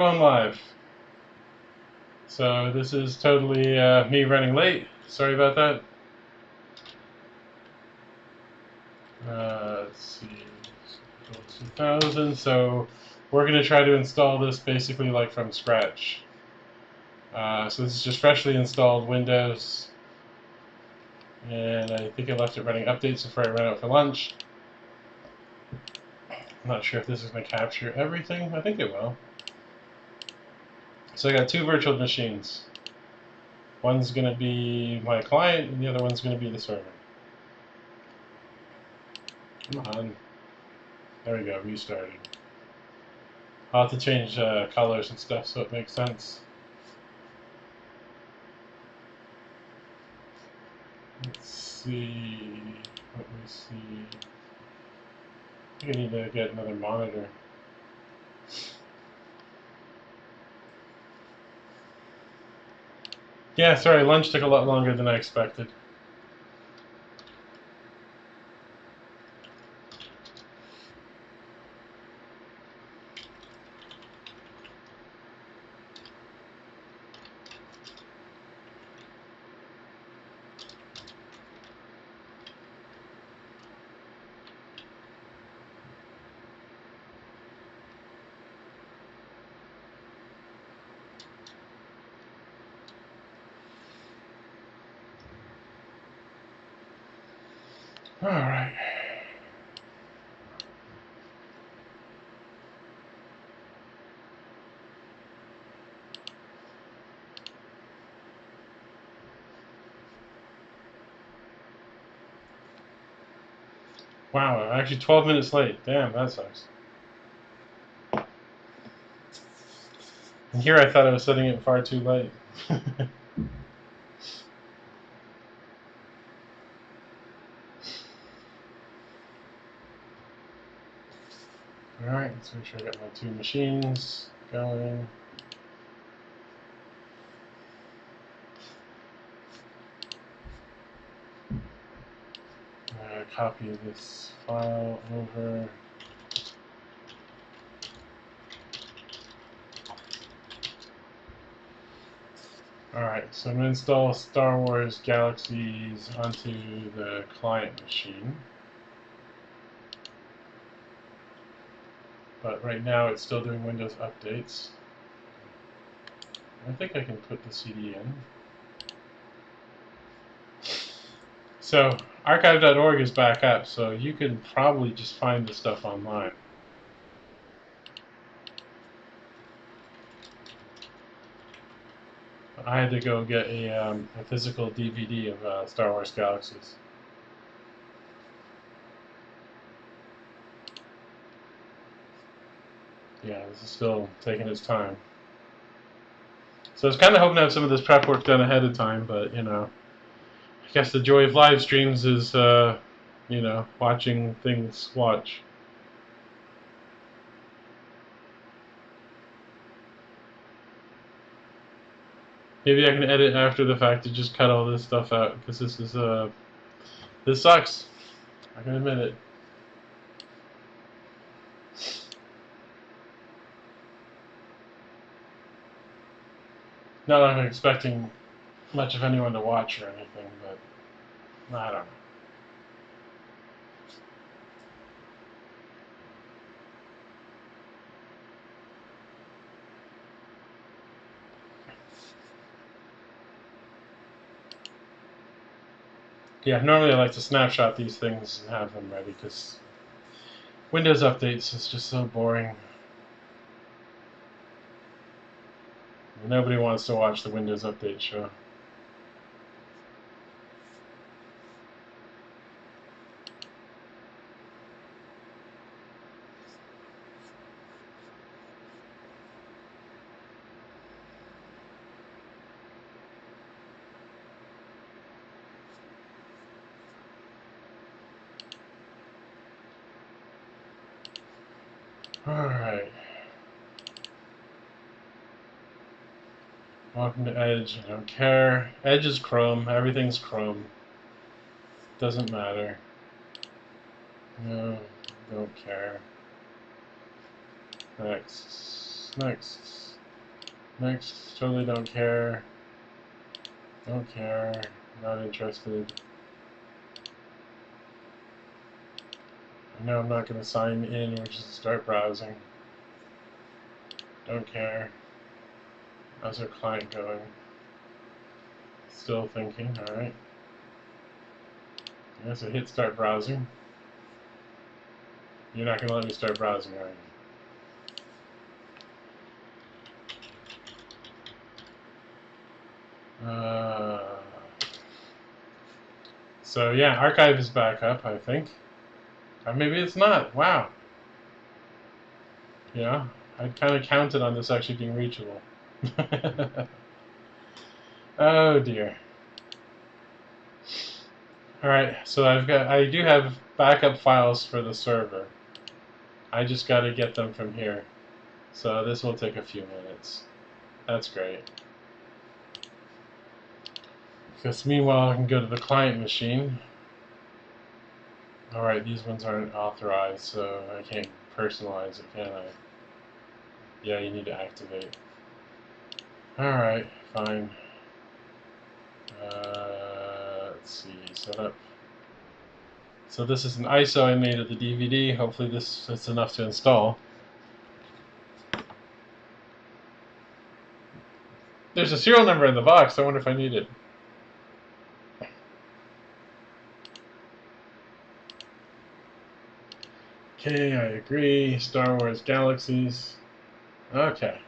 Going live. So this is totally me running late. Sorry about that. Let's see, 2000. So we're going to try to install this basically like from scratch. So this is just freshly installed Windows, and I think I left it running updates before I ran out for lunch. I'm not sure if this is going to capture everything. I think it will. So I got two virtual machines. One's going to be my client, and the other one's going to be the server. Come on. There we go, restarting. I'll have to change colors and stuff so it makes sense. Let's see. Let me see. I think I need to get another monitor. Yeah, sorry, lunch took a lot longer than I expected. Alright. Wow, I'm actually 12 minutes late. Damn, that sucks. And here I thought I was setting it far too late. Alright, let's make sure I got my two machines going. Copy this file over. Alright, so I'm going to install Star Wars Galaxies onto the client machine. But right now it's still doing Windows updates. I think I can put the CD in. So archive.org is back up, so you can probably just find the stuff online. I had to go get a physical DVD of Star Wars Galaxies. Yeah, this is still taking its time. So I was kind of hoping to have some of this prep work done ahead of time, but, you know, I guess the joy of live streams is, you know, watching things watch. Maybe I can edit after the fact to just cut all this stuff out, because this sucks. I can admit it. Not that I'm expecting much of anyone to watch or anything, but I don't know. Yeah, normally I like to snapshot these things and have them ready, because Windows updates is just so boring. Nobody wants to watch the Windows Update show. Alright. Welcome to Edge. I don't care. Edge is Chrome. Everything's Chrome. Doesn't matter. No, don't care. Next. Next. Next, totally don't care. Don't care. Not interested. I know I'm not going to sign in or just start browsing. Don't care. How's our client going? Still thinking, alright. Yeah, so hit start browsing. You're not going to let me start browsing, are you? So yeah, archive is back up, I think. Or maybe it's not. Wow. Yeah, I kind of counted on this actually being reachable. Oh dear. Alright, so I do have backup files for the server. I just got to get them from here. So this will take a few minutes. That's great. Because meanwhile I can go to the client machine. Alright, these ones aren't authorized, so I can't personalize it, can I? Yeah, you need to activate. Alright, fine. Let's see, setup. So this is an ISO I made of the DVD. Hopefully this is enough to install. There's a serial number in the box. I wonder if I need it. Okay, I agree. Star Wars Galaxies. Okay.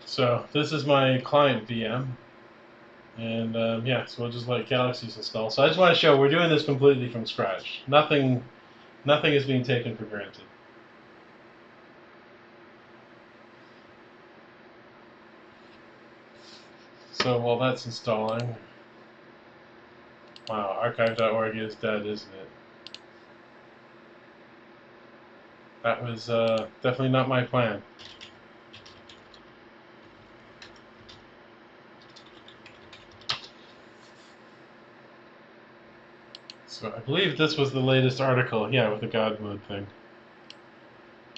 So this is my client VM. And yeah, so we'll just let Galaxies install. So I just want to show we're doing this completely from scratch. Nothing is being taken for granted. So while that's installing, wow, archive.org is dead, isn't it? That was definitely not my plan. So I believe this was the latest article, yeah, with the God mode thing.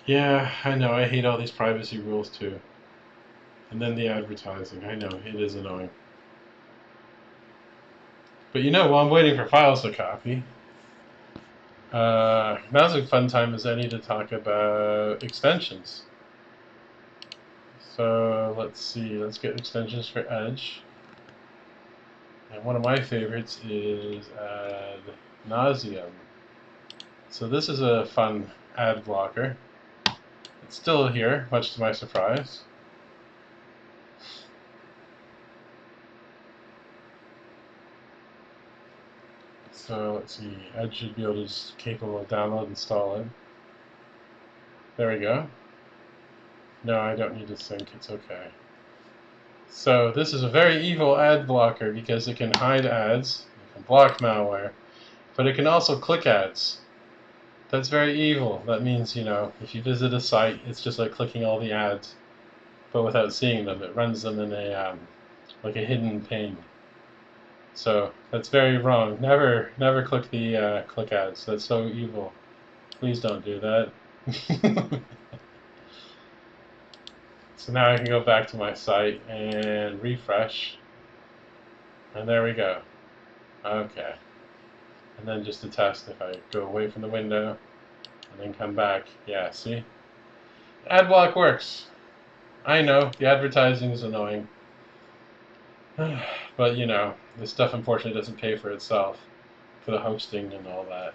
Yeah, I know, I hate all these privacy rules too. And then the advertising, I know, it is annoying. But you know, while I'm waiting for files to copy, now's a fun time as any to talk about extensions. So let's see, let's get extensions for Edge. And one of my favorites is ad nauseum. So this is a fun ad blocker. It's still here, much to my surprise. So let's see, Edge should be able to just capable of download and install it. There we go. No, I don't need to sync, it's okay. So this is a very evil ad blocker because it can hide ads, it can block malware, but it can also click ads. That's very evil. That means, you know, if you visit a site, it's just like clicking all the ads, but without seeing them. It runs them in a like a hidden pane. So that's very wrong. Never click the click ads. That's so evil. Please don't do that. So now I can go back to my site and refresh. And there we go. Okay. And then just to test, if I go away from the window and then come back, yeah, see? Ad block works. I know, the advertising is annoying. But, you know, this stuff unfortunately doesn't pay for itself, for the hosting and all that.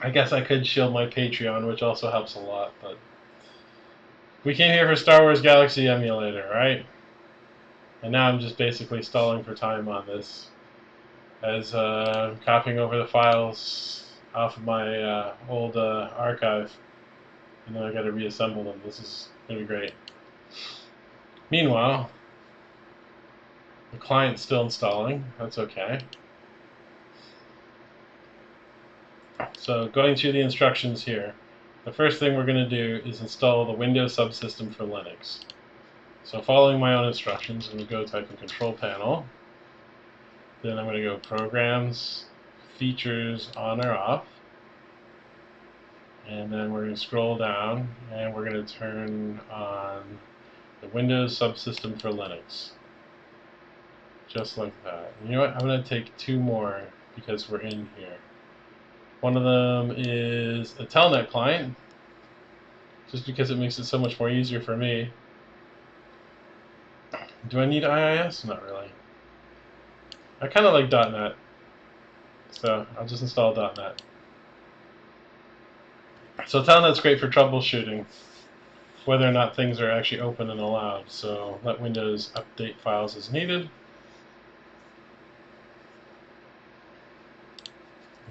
I guess I could shield my Patreon, which also helps a lot, but we came here for Star Wars Galaxy Emulator, right? And now I'm just basically stalling for time on this, as copying over the files off of my old archive, and then I got to reassemble them. This is going to be great. Meanwhile, the client's still installing. That's okay. So going through the instructions here, the first thing we're going to do is install the Windows subsystem for Linux. So following my own instructions, I'm going to go type in Control Panel. Then I'm going to go Programs, Features, On or Off. And then we're going to scroll down and we're going to turn on the Windows subsystem for Linux. Just like that. And you know what? I'm going to take two more because we're in here. One of them is a Telnet client, just because it makes it so much more easier for me. Do I need IIS? Not really. I kind of like .NET, so I'll just install .NET. So Telnet's great for troubleshooting, whether or not things are actually open and allowed. So let Windows update files as needed.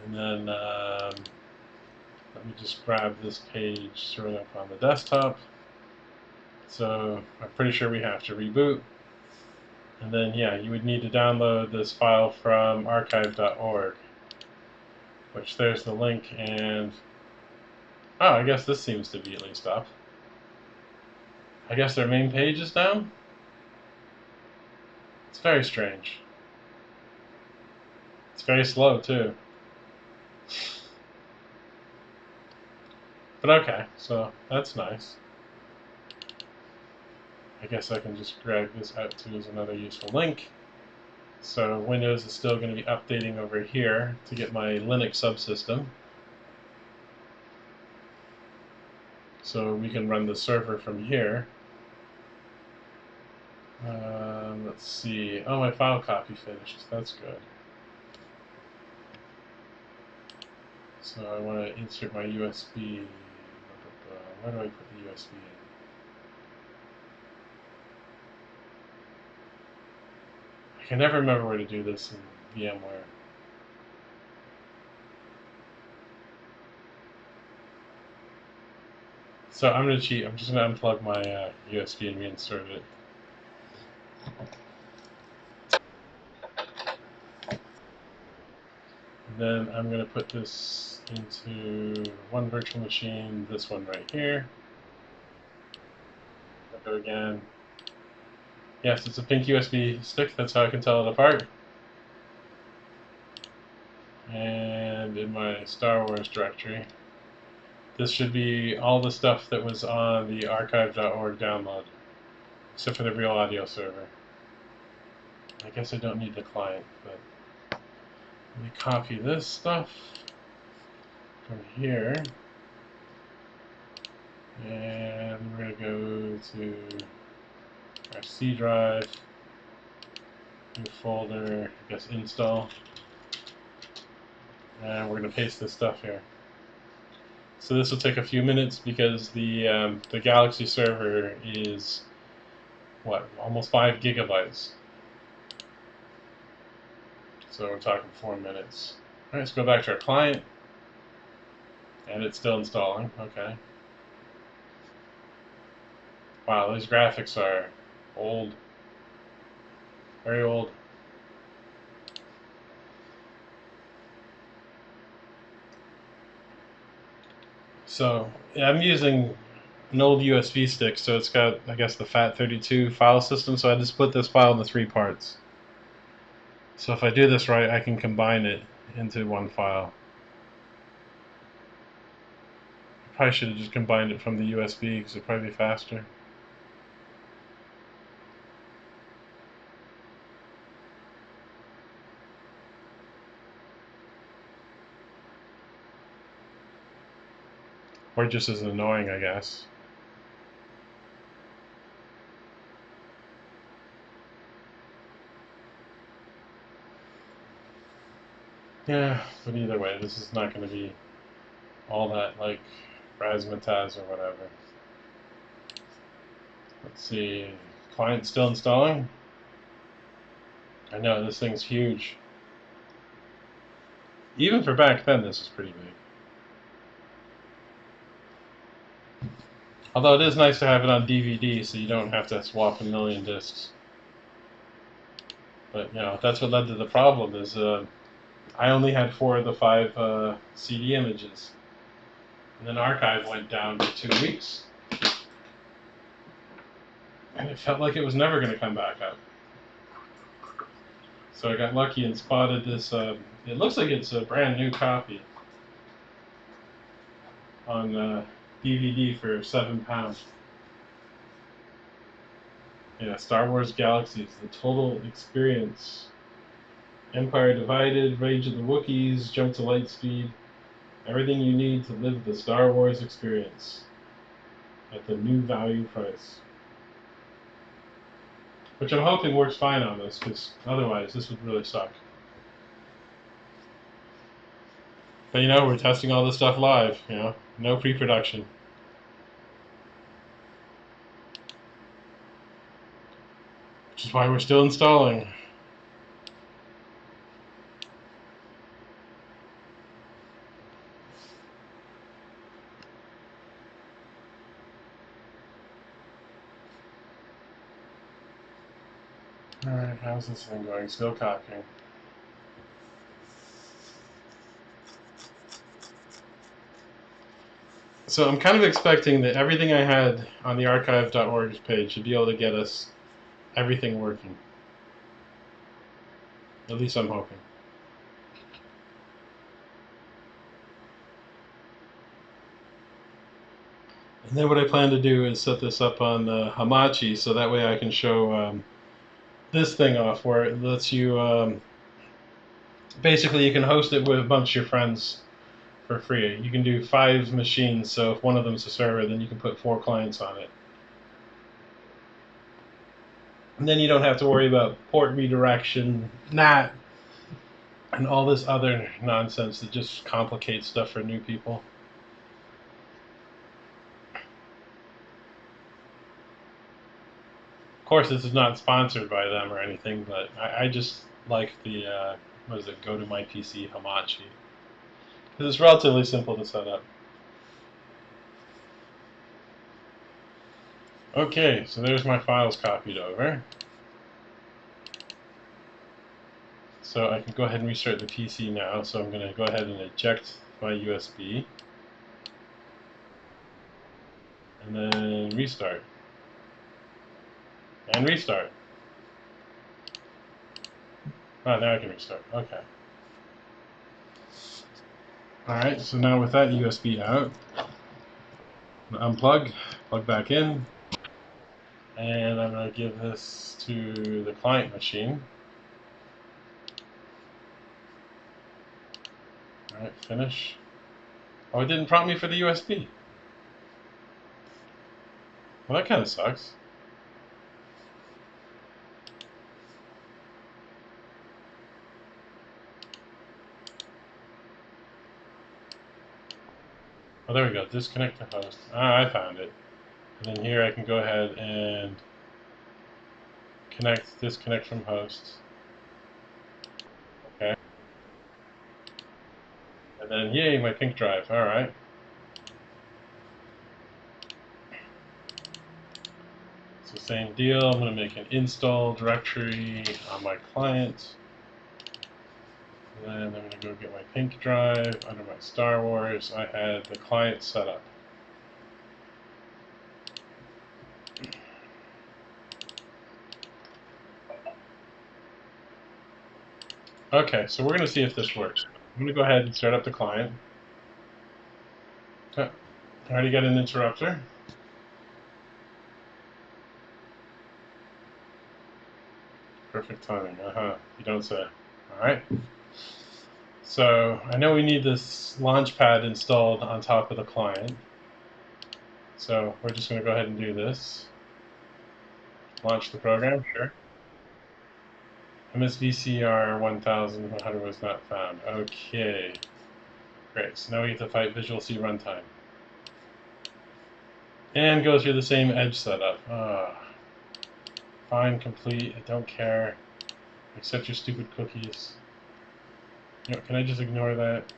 And then let me just grab this page showing up on the desktop. So I'm pretty sure we have to reboot. And then, yeah, you would need to download this file from archive.org, which there's the link. And oh, I guess this seems to be at least up. I guess their main page is down? It's very strange. It's very slow, too. But okay, so that's nice. I guess I can just drag this out to as another useful link. So Windows is still going to be updating over here to get my Linux subsystem. So we can run the server from here. Let's see. Oh, my file copy finished. That's good. So I want to insert my USB. Where do I put the USB in? I can never remember where to do this in VMware. So I'm going to cheat. I'm just going to unplug my USB and reinsert it. And then I'm going to put this into one virtual machine, this one right here. I'll go again. Yes, it's a pink USB stick. That's how I can tell it apart. And in my Star Wars directory, this should be all the stuff that was on the archive.org download, except for the real audio server. I guess I don't need the client, but let me copy this stuff from here. And we're going to go to our C drive, new folder, I guess install. And we're going to paste this stuff here. So this will take a few minutes because the Galaxy server is, what, almost 5 gigabytes. So we're talking 4 minutes. All right, let's go back to our client. And it's still installing, okay. Wow, these graphics are old. Very old. So yeah, I'm using an old USB stick, so it's got, I guess, the FAT32 file system, so I just split this file into 3 parts. So if I do this right, I can combine it into one file. I probably should have just combined it from the USB, because it'd probably be faster. Or just as annoying, I guess. Yeah, but either way, this is not going to be all that like razzmatazz or whatever. Let's see, client still installing? I know, this thing's huge. Even for back then, this is pretty big. Although it is nice to have it on DVD, so you don't have to swap a million discs. But, you know, that's what led to the problem, is I only had 4 of the 5 CD images. And then archive went down for 2 weeks. And it felt like it was never going to come back up. So I got lucky and spotted this, it looks like it's a brand new copy. on DVD for £7. Yeah, Star Wars Galaxies, the total experience. Empire Divided, Rage of the Wookiees, Jump to Lightspeed. Everything you need to live the Star Wars experience at the new value price. Which I'm hoping works fine on this, because otherwise this would really suck. But you know, we're testing all this stuff live, you know, no pre-production. Which is why we're still installing. Alright, how's this thing going? Still copying. So I'm kind of expecting that everything I had on the archive.org page should be able to get us everything working. At least I'm hoping. And then what I plan to do is set this up on Hamachi, so that way I can show this thing off, where it lets you, basically you can host it with a bunch of your friends for free. You can do 5 machines, so if one of them's a server, then you can put 4 clients on it. And then you don't have to worry about port redirection, NAT, and all this other nonsense that just complicates stuff for new people. Of course, this is not sponsored by them or anything, but I just like the, what is it, Go to My PC Hamachi. Because it's relatively simple to set up. Okay, so there's my files copied over. So I can go ahead and restart the PC now, so I'm going to go ahead and eject my USB. And then restart. And restart. Oh, now I can restart. Okay. Alright, so now with that USB out, unplug, plug back in, and I'm going to give this to the client machine. Alright, finish. Oh, it didn't prompt me for the USB. Well, that kind of sucks. Oh, there we go. Disconnect the host. Ah, I found it. And then here I can go ahead and disconnect from host. Okay. And then, yay, my pink drive. All right. So same deal. I'm going to make an install directory on my client. And then I'm going to go get my pink drive under my Star Wars. I had the client set up. Okay, so we're going to see if this works. I'm going to go ahead and start up the client. I already got an interrupter. Perfect timing. You don't say. All right. So I know we need this Launchpad installed on top of the client. So we're just going to go ahead and do this. Launch the program, sure. MSVCR 1100 was not found. Okay. Great. So now we get to fight Visual C runtime. And go through the same edge setup. Fine, complete. I don't care. Accept your stupid cookies. You know, can I just ignore that?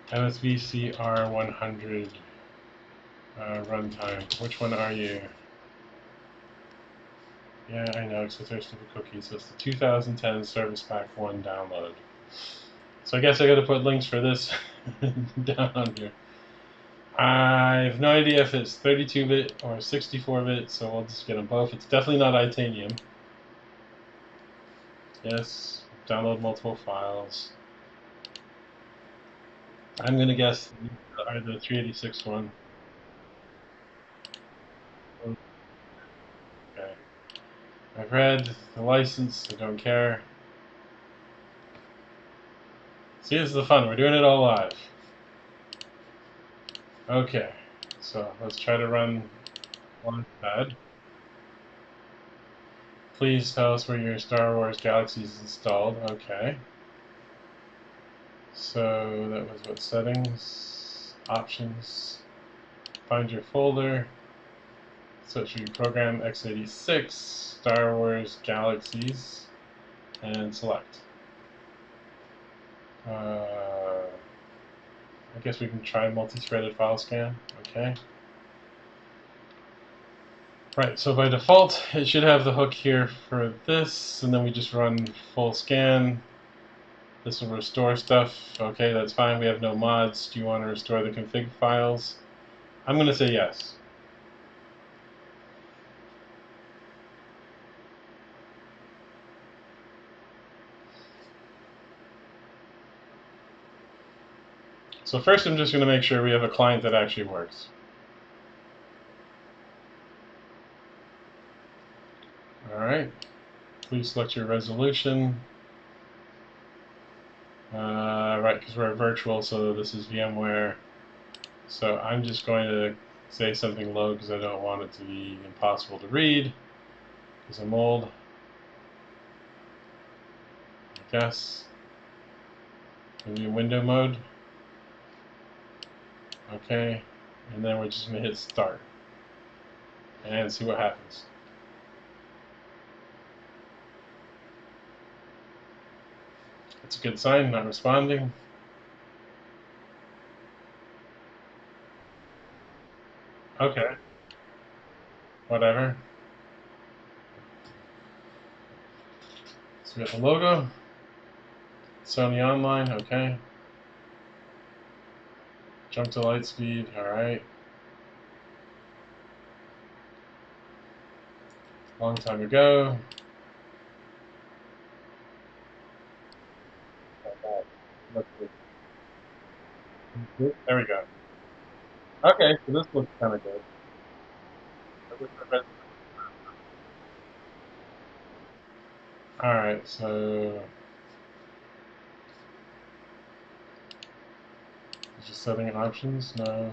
MSVCR 100 runtime. Which one are you? Yeah, I know, except there's stupid cookies. So it's the 2010 Service Pack 1 download. So I guess I gotta put links for this down on here. I have no idea if it's 32-bit or 64-bit, so we'll just get them both. It's definitely not Itanium. Yes, download multiple files. I'm going to guess these are the 386 one. Okay. I've read the license, I don't care. See, this is the fun. We're doing it all live. Okay, so let's try to run Launchpad. Please tell us where your Star Wars Galaxies is installed. Okay. So that was what, settings, options, find your folder. So it should be program x86, Star Wars Galaxies, and select. I guess we can try multi-threaded file scan. Okay. Right, so by default, it should have the hook here for this, and then we just run full scan. This will restore stuff. Okay, that's fine. We have no mods. Do you want to restore the config files? I'm going to say yes. So first I'm just going to make sure we have a client that actually works. Alright, please select your resolution. Right, because we're virtual, so this is VMware. So I'm just going to say something low because I don't want it to be impossible to read, because I'm old, I guess. Maybe window mode. Okay, and then we're just going to hit start and see what happens. That's a good sign, not responding. Okay, whatever. So we got the logo, Sony Online, okay. Jump to light speed, alright. Long time ago. There we go. Okay, so this looks kind of good. Alright, so just setting options? No.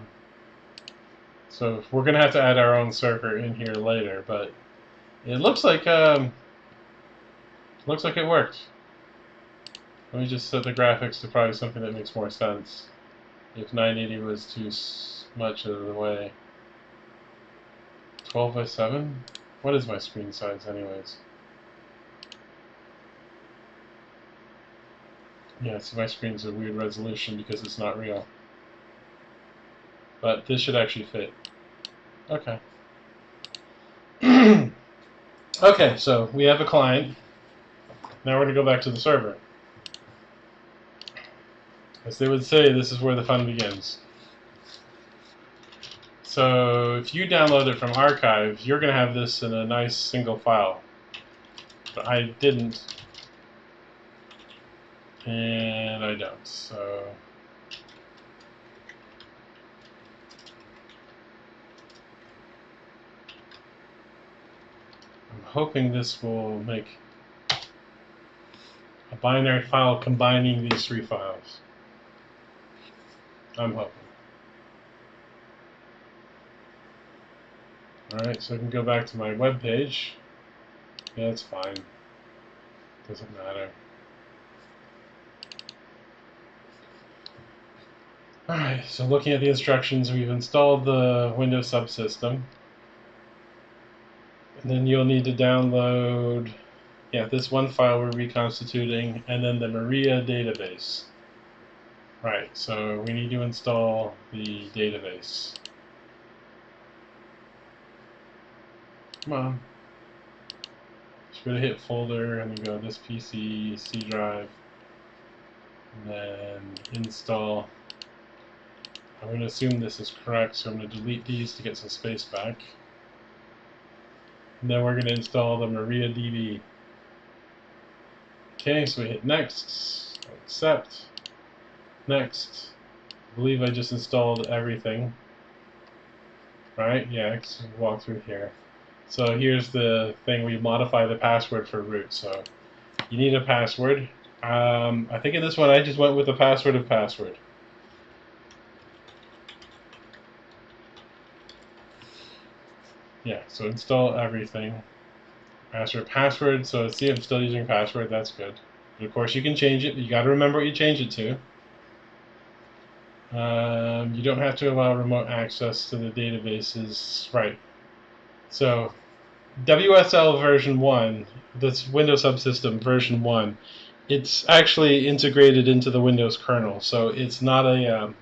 So we're gonna have to add our own server in here later, but it looks like it worked. Let me just set the graphics to probably something that makes more sense. If 980 was too much of the way. 12 by 7? What is my screen size anyways? Yeah, so my screen's a weird resolution because it's not real. But this should actually fit. Okay. Okay, so we have a client. Now we're going to go back to the server. As they would say, this is where the fun begins. So if you download it from archive, you're going to have this in a nice single file. But I didn't. And I don't, so... I'm hoping this will make a binary file combining these three files. I'm hoping. Alright, so I can go back to my web page. Yeah, it's fine. Doesn't matter. Alright, so looking at the instructions, we've installed the Windows subsystem. And then you'll need to download, this one file we're reconstituting, and then the Maria database. Right, so we need to install the database. Come on. Just go to hit folder and then go this PC, C drive, and then install. I'm going to assume this is correct, so I'm going to delete these to get some space back. And then we're going to install the MariaDB. Okay, so we hit next, accept, next, I believe I just installed everything. Right? Yeah, let's walk through here. So here's the thing where you modify the password for root. So you need a password. I think in this one I just went with the password of password. Yeah, so install everything. Password, so see I'm still using password, that's good. But of course you can change it, but you gotta remember what you change it to. You don't have to allow remote access to the databases, right. So WSL version 1, that's Windows Subsystem version 1, it's actually integrated into the Windows kernel, so it's not a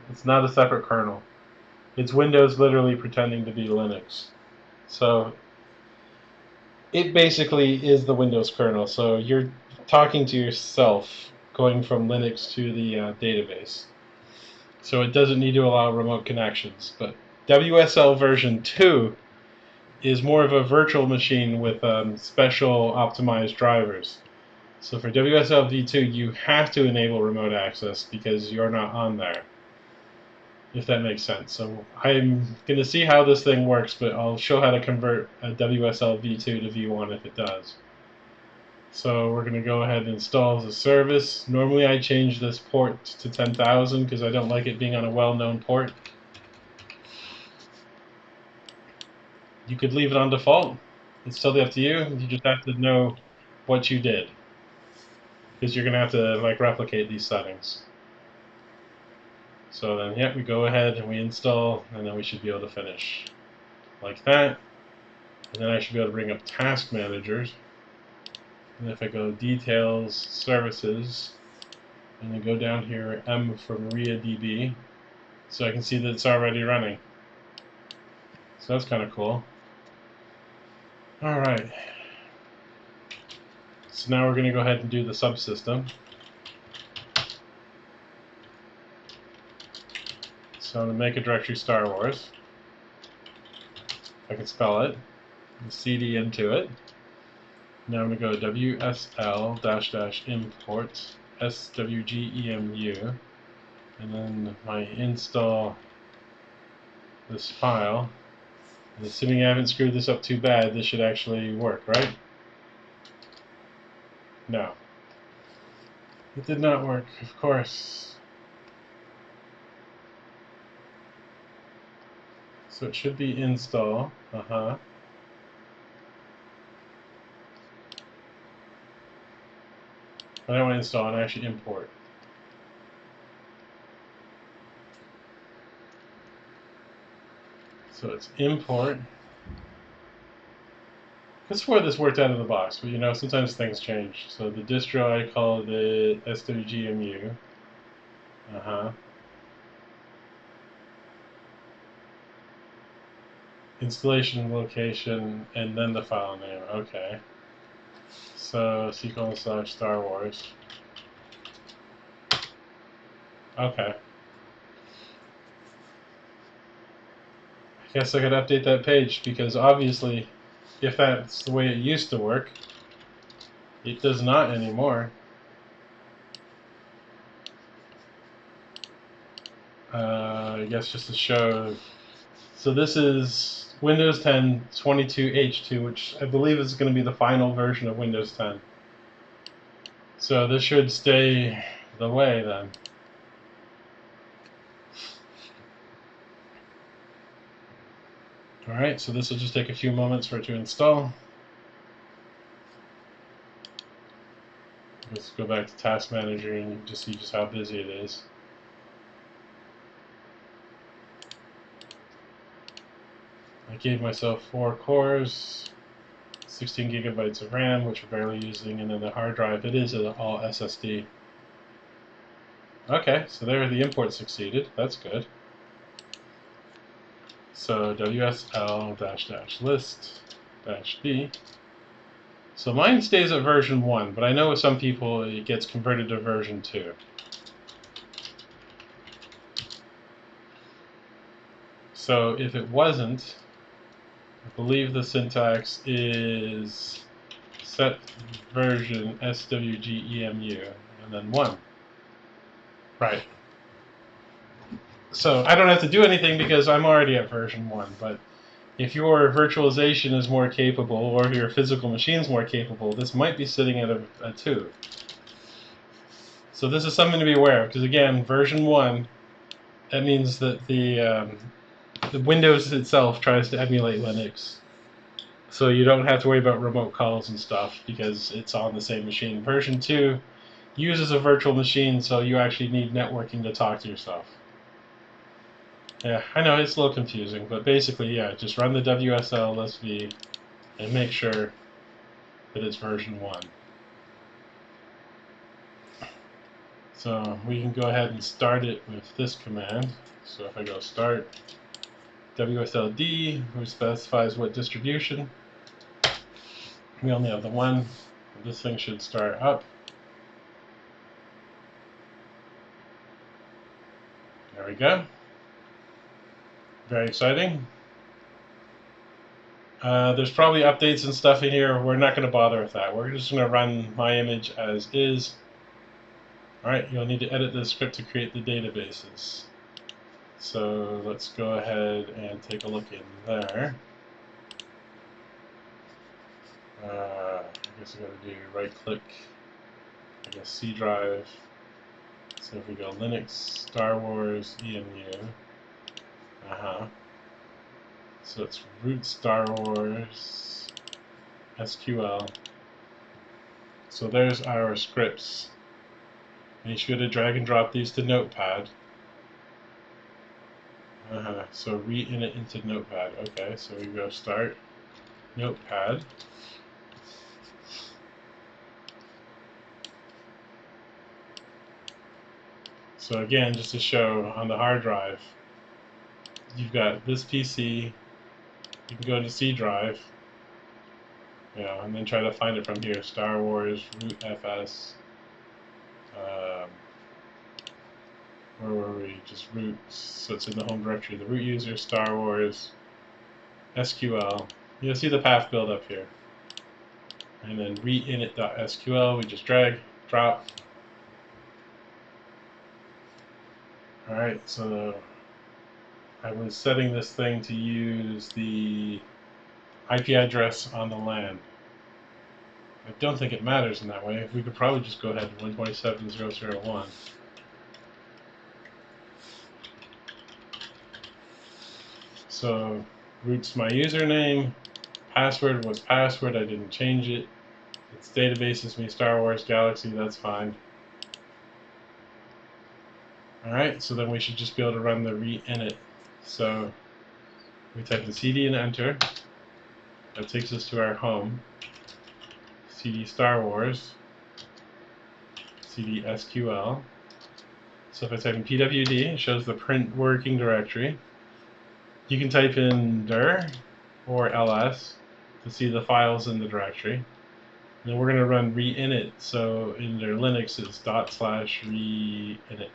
separate kernel. It's Windows literally pretending to be Linux. So it basically is the Windows kernel. So you're talking to yourself going from Linux to the database. So it doesn't need to allow remote connections. But WSL version 2 is more of a virtual machine with special optimized drivers. So for WSL v2, you have to enable remote access because you're not on there, if that makes sense. So I'm going to see how this thing works, but I'll show how to convert a WSL v2 to v1 if it does. So we're going to go ahead and install the service. Normally I change this port to 10,000 because I don't like it being on a well-known port. You could leave it on default. It's totally up to you. You just have to know what you did, because you're going to have to like replicate these settings. So then, yeah, we go ahead and we install, and then we should be able to finish like that. And then I should be able to bring up task managers. And if I go details, services, and then go down here, M for MariaDB, so I can see that it's already running. So that's kind of cool. All right. So now we're going to go ahead and do the subsystem. So I'm going to make a directory Star Wars. If I can spell it. CD into it. Now I'm going to go WSL-import SWGEMU, and then my install this file. And assuming I haven't screwed this up too bad, this should actually work, right? No. It did not work, of course. So it should be install. I don't want to install, and actually import. So it's import. That's where this worked out of the box, but you know, sometimes things change. So the distro, I called it SWGEMU. Installation location, and then the file name. Okay. So /Star Wars. Okay. I guess I could update that page, because obviously, if that's the way it used to work, it does not anymore. I guess just to show. So this is Windows 10 22H2, which I believe is going to be the final version of Windows 10. So this should stay the way then. Alright, so this will just take a few moments for it to install. Let's go back to Task Manager and just see just how busy it is. I gave myself 4 cores, 16 gigabytes of RAM, which we're barely using, and then the hard drive, it is all SSD. Okay, so there the import succeeded. That's good. So WSL-list-B. So mine stays at version 1, but I know with some people it gets converted to version 2. So if it wasn't, I believe the syntax is set version SWGEMU and then 1. Right. So I don't have to do anything because I'm already at version 1, but if your virtualization is more capable or your physical machine is more capable, this might be sitting at a 2. So this is something to be aware of, because again, version 1, that means that the Windows itself tries to emulate Linux. So you don't have to worry about remote calls and stuff because it's on the same machine. Version 2 uses a virtual machine, so you actually need networking to talk to yourself. Yeah, I know it's a little confusing, but basically, yeah, just run the WSL-SV and make sure that it's version 1. So we can go ahead and start it with this command. So if I go start WSLD, which specifies what distribution. We only have the one. This thing should start up. There we go. Very exciting. There's probably updates and stuff in here. We're not going to bother with that. We're just going to run my image as is. Alright, you'll need to edit the script to create the databases. So let's go ahead and take a look in there. I guess I got to do right click, I guess C drive. So if we go Linux, Star Wars, EMU. So it's root Star Wars, SQL. So there's our scripts. And you should have drag and drop these to Notepad. So re-init into Notepad. Okay, so we go start Notepad. So again, just to show on the hard drive, you've got this PC. You can go into C drive, and then try to find it from here. Star Wars root FS. Where were we? Just root. So it's in the home directory. The root user, Star Wars, SQL. You'll see the path build up here. And then re-init.sql. We just drag, drop. Alright, so I was setting this thing to use the IP address on the LAN. I don't think it matters in that way. We could probably just go ahead and 127.0.0.1. So root's my username. Password was password. I didn't change it. Its database is me Star Wars Galaxy. That's fine. Alright, so then we should just be able to run the re-init. So we type in CD and enter. That takes us to our home. CD Star Wars. CD SQL. So if I type in pwd, it shows the print working directory. You can type in dir or ls to see the files in the directory. And then we're going to run re-init. So in their Linux, it's /re-init.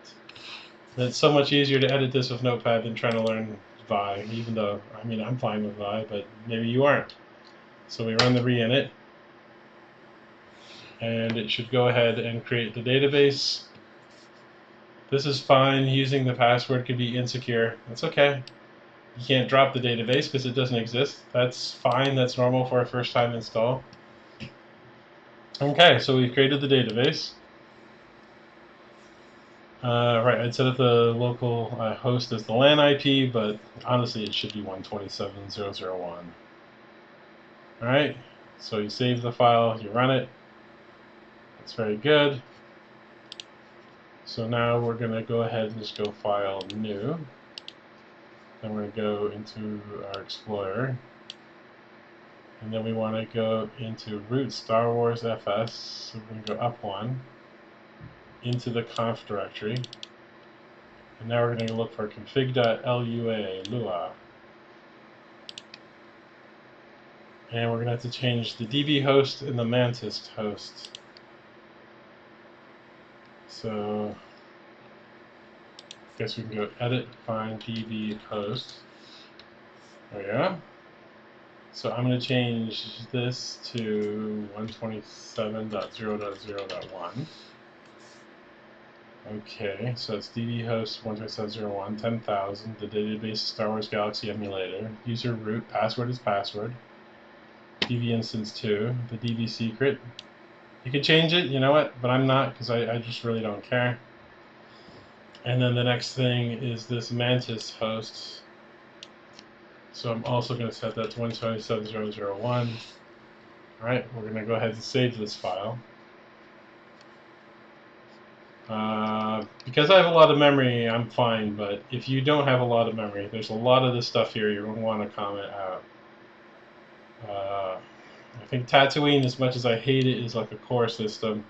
And it's so much easier to edit this with Notepad than trying to learn Vi, even though, I mean, I'm fine with Vi, but maybe you aren't. So we run the re-init, and it should go ahead and create the database. This is fine. Using the password could be insecure. That's okay. You can't drop the database because it doesn't exist. That's fine. That's normal for a first-time install. Okay, so we've created the database. Right, I'd set up the local host as the LAN IP, but honestly it should be 127.0.0.1. Alright, so you save the file, you run it. That's very good. So now we're going to go ahead and just go File, New. Then we're going to go into our Explorer. And then we want to go into root Star Wars FS. So we're going to go up one into the conf directory. And now we're going to look for config.lua. And we're going to have to change the DB host and the Mantis host. So I guess we can go edit, find DB host. There we go. So I'm going to change this to 127.0.0.1. Okay, so it's DD host 127.0.1, 10,000. The database is Star Wars Galaxy Emulator. User root, password is password. DB instance 2, the DB secret. You can change it, you know what, but I'm not because I just really don't care. And then the next thing is this Mantis host. So I'm also going to set that to 127.0.0.1. Alright, we're going to go ahead and save this file. Because I have a lot of memory, I'm fine, but if you don't have a lot of memory, there's a lot of this stuff here you're going to want to comment out. I think Tatooine, as much as I hate it, is like a core system.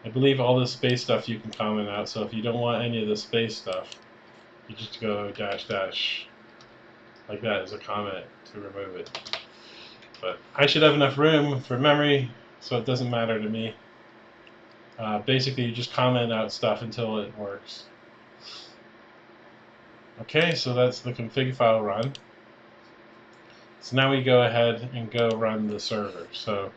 I believe all this space stuff you can comment out, so if you don't want any of the space stuff, you just go dash like that as a comment to remove it. But I should have enough room for memory, so it doesn't matter to me. Basically, you just comment out stuff until it works. Okay, so that's the config file run. So now we go ahead and go run the server. So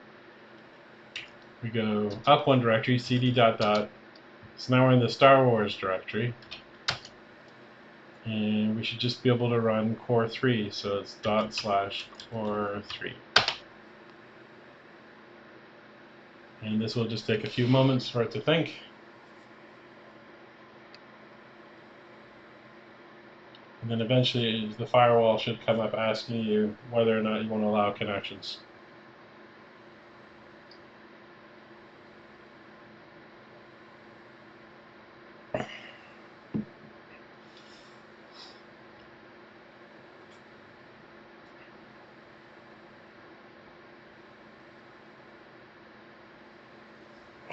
we go up one directory, cd ... So now we're in the Star Wars directory. And we should just be able to run core 3, so it's /core3. And this will just take a few moments for it to think. And then eventually the firewall should come up asking you whether or not you want to allow connections.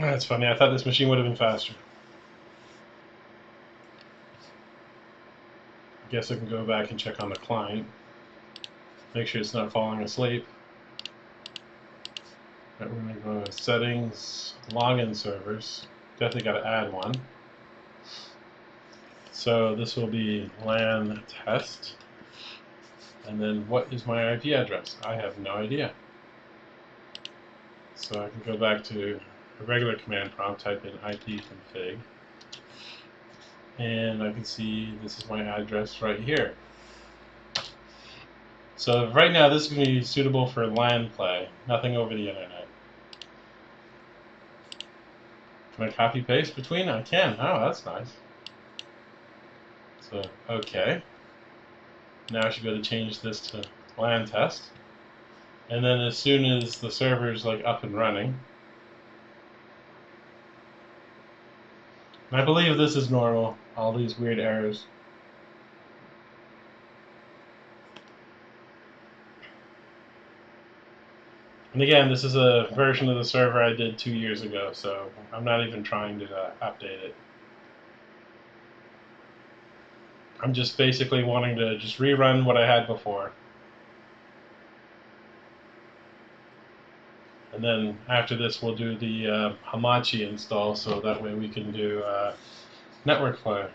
That's funny, I thought this machine would have been faster. I guess I can go back and check on the client. Make sure it's not falling asleep. We're going to go to settings, login servers. Definitely got to add one. So this will be LAN test. And then what is my IP address? I have no idea. So I can go back to a regular command prompt, type in ipconfig. And I can see this is my address right here. So right now this is going to be suitable for LAN play, nothing over the internet. Can I copy paste between? I can. Oh, that's nice. So, okay. Now I should go to change this to LAN test. And then as soon as the server's like up and running, and I believe this is normal, all these weird errors. And again, this is a version of the server I did 2 years ago, so I'm not even trying to update it. I'm just basically wanting to just rerun what I had before. And then after this, we'll do the Hamachi install, so that way we can do network play.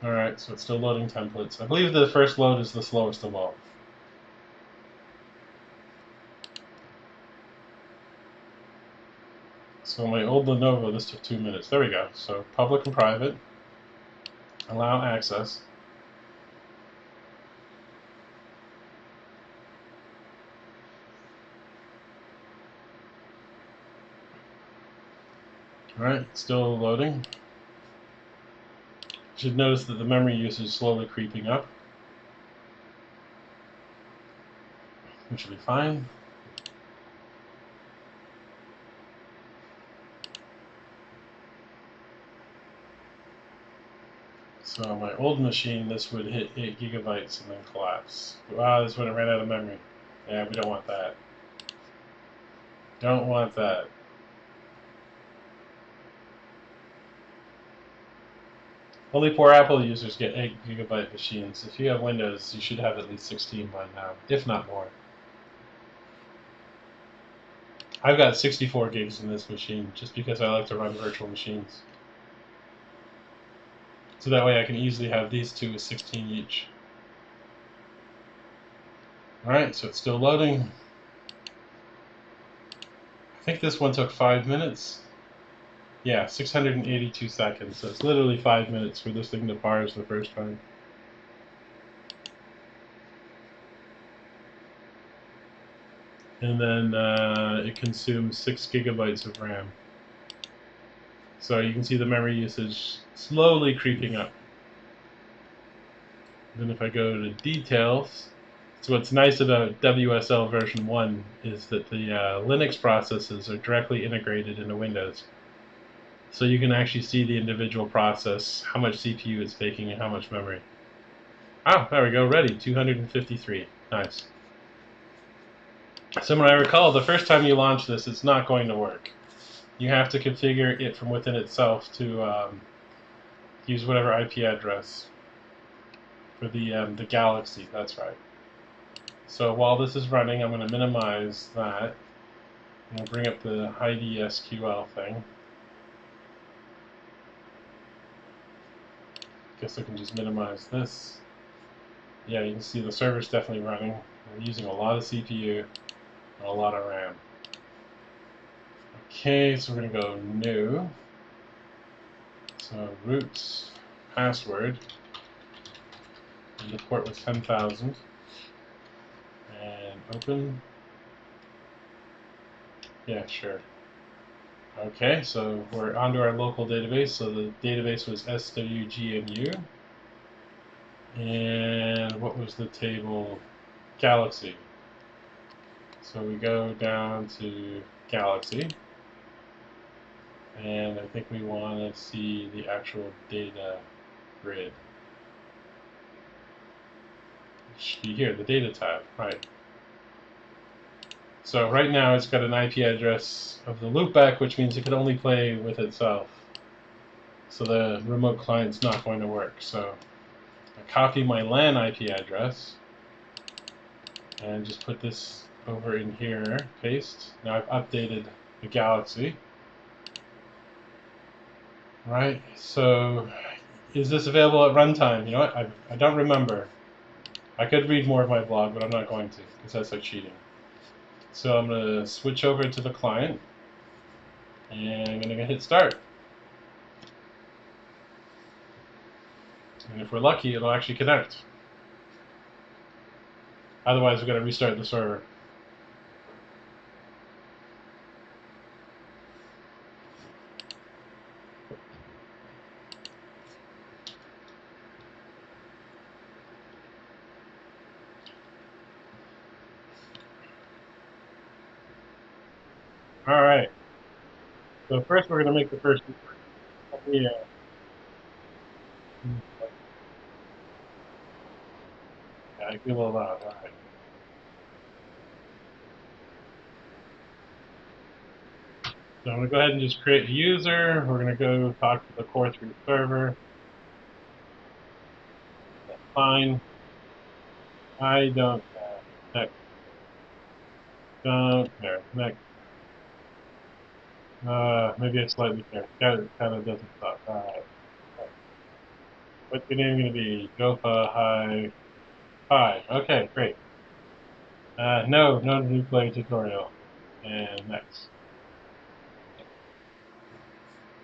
Alright, so it's still loading templates. I believe the first load is the slowest of all. So my old Lenovo, this took 2 minutes. There we go. So public and private. Allow access. Alright, still loading. You should notice that the memory use is slowly creeping up, which should be fine. So on my old machine, this would hit 8 gigabytes and then collapse. Wow, this is when it ran out of memory. Yeah, we don't want that. Don't want that. Only poor Apple users get 8 gigabyte machines. If you have Windows, you should have at least 16 by now, if not more. I've got 64 gigs in this machine, just because I like to run virtual machines. So that way I can easily have these two with 16 each. Alright, so it's still loading. I think this one took 5 minutes. Yeah, 682 seconds. So it's literally 5 minutes for this thing to parse the first time. And then it consumes 6 gigabytes of RAM. So you can see the memory usage slowly creeping up. Then if I go to details, so what's nice about WSL version 1 is that the Linux processes are directly integrated into Windows. So you can actually see the individual process, how much CPU it's taking and how much memory. Oh, there we go, ready, 253. Nice. So when I recall, the first time you launch this, it's not going to work. You have to configure it from within itself to use whatever IP address for the Galaxy, that's right. So while this is running, I'm going to minimize that. I'm going to bring up the ID SQL thing. Guess I can just minimize this. Yeah, you can see the server's definitely running. We're using a lot of CPU and a lot of RAM. Okay, so we're going to go new. So root password. And the port was 10,000. And open. Yeah, sure. Okay, so we're onto our local database. So the database was SWGEMU. And what was the table? Galaxy. So we go down to Galaxy. And I think we want to see the actual data grid. It should be here, the data tab, right. So right now it's got an IP address of the loopback, which means it can only play with itself. So the remote client's not going to work. So I copy my LAN IP address and just put this over in here, paste. Now I've updated the Galaxy. Right, so is this available at runtime? You know what, I don't remember. I could read more of my blog, but I'm not going to, because that's like cheating. So I'm going to switch over to the client, and I'm going to hit start. And if we're lucky, it'll actually connect. Otherwise, we've got to restart the server. All right. So first, we're going to make the first. Yeah. Yeah, I feel a little loud. All right. So I'm going to go ahead and just create a user. We're going to go talk to the Core 3 server. That's fine. I don't care. Next. Don't care. Next. Maybe I slightly care. Kind of doesn't stop. What's your name going to be? Jofa Hi. Okay, great. No new player tutorial. And next.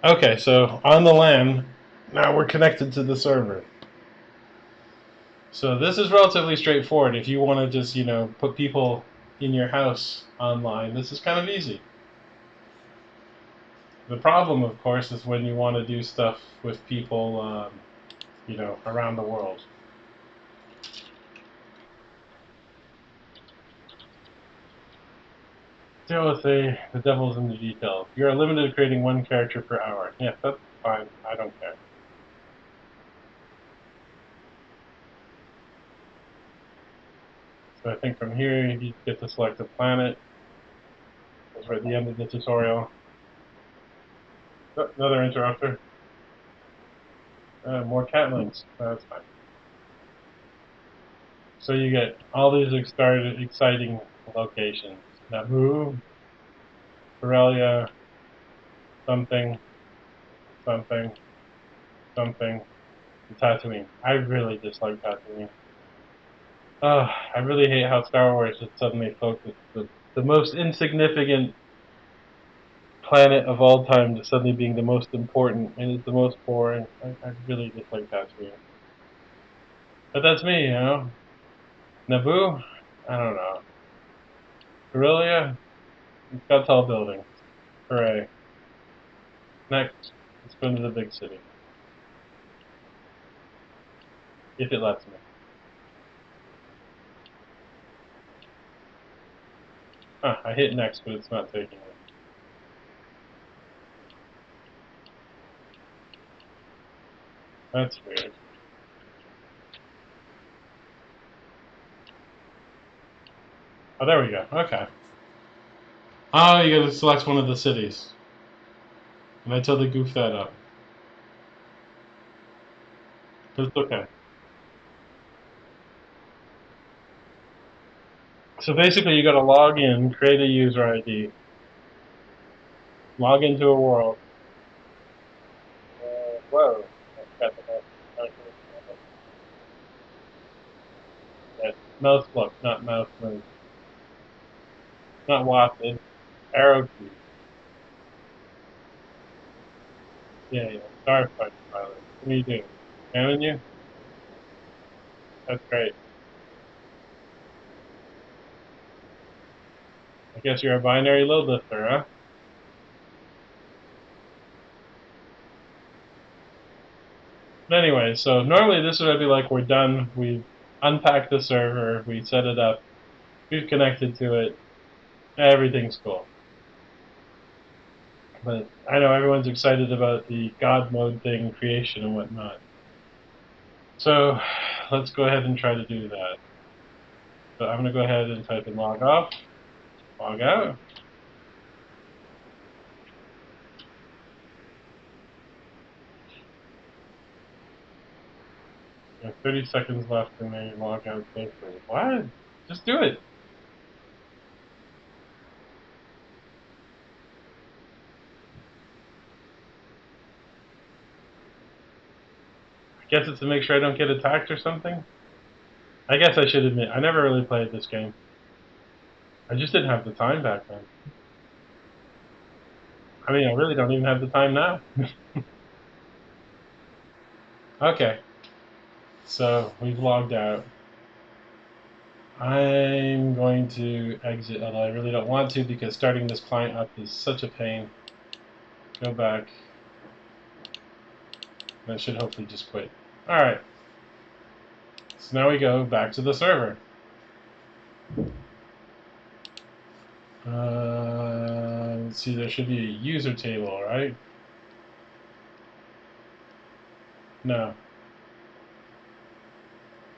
Okay, so on the LAN, now we're connected to the server. So this is relatively straightforward. If you want to just, put people in your house online, this is kind of easy. The problem, of course, is when you want to do stuff with people, around the world. Still, let's say the devil's in the details. You're limited to creating one character per hour. Yeah, that's fine. I don't care. So I think from here you get to select a planet. That's right at the end of the tutorial. Oh, another interrupter. More cat links. That's fine. So you get all these exciting locations. Naboo, Corellia, something, something, something, and Tatooine. I really dislike Tatooine. I really hate how Star Wars just suddenly focused the most insignificant planet of all time to suddenly being the most important and is the most boring. I really dislike Tatooine. But that's me, you know. Naboo? I don't know. Corellia? It's got tall buildings. Hooray. Next, let's go into the big city. If it lets me. Huh, I hit next, but it's not taking it. That's weird. Oh, there we go. Okay. Oh, you gotta select one of the cities. And I totally goofed that up. But it's okay. So basically, you gotta log in, create a user ID, log into a world. Whoa. Yes. Mouse look, not mouse move. Not wafted. Arrow key. Yeah. Starfighter pilot. What do you do? Scamming you? That's great. I guess you're a binary load lifter, huh? But anyway, so normally this would be like we're done. We unpacked the server, we set it up, we've connected to it, everything's cool. But I know everyone's excited about the God mode thing, creation and whatnot. So let's go ahead and try to do that. So I'm going to go ahead and type in log off, log out. You have 30 seconds left and then you log out safely. What? Just do it. I guess it's to make sure I don't get attacked or something. I guess I should admit, I never really played this game. I just didn't have the time back then. I mean, I really don't even have the time now. Okay. So we've logged out. I'm going to exit, although I really don't want to because starting this client up is such a pain. Go back. That should hopefully just quit. Alright. So now we go back to the server. Let's see, there should be a user table, right? No.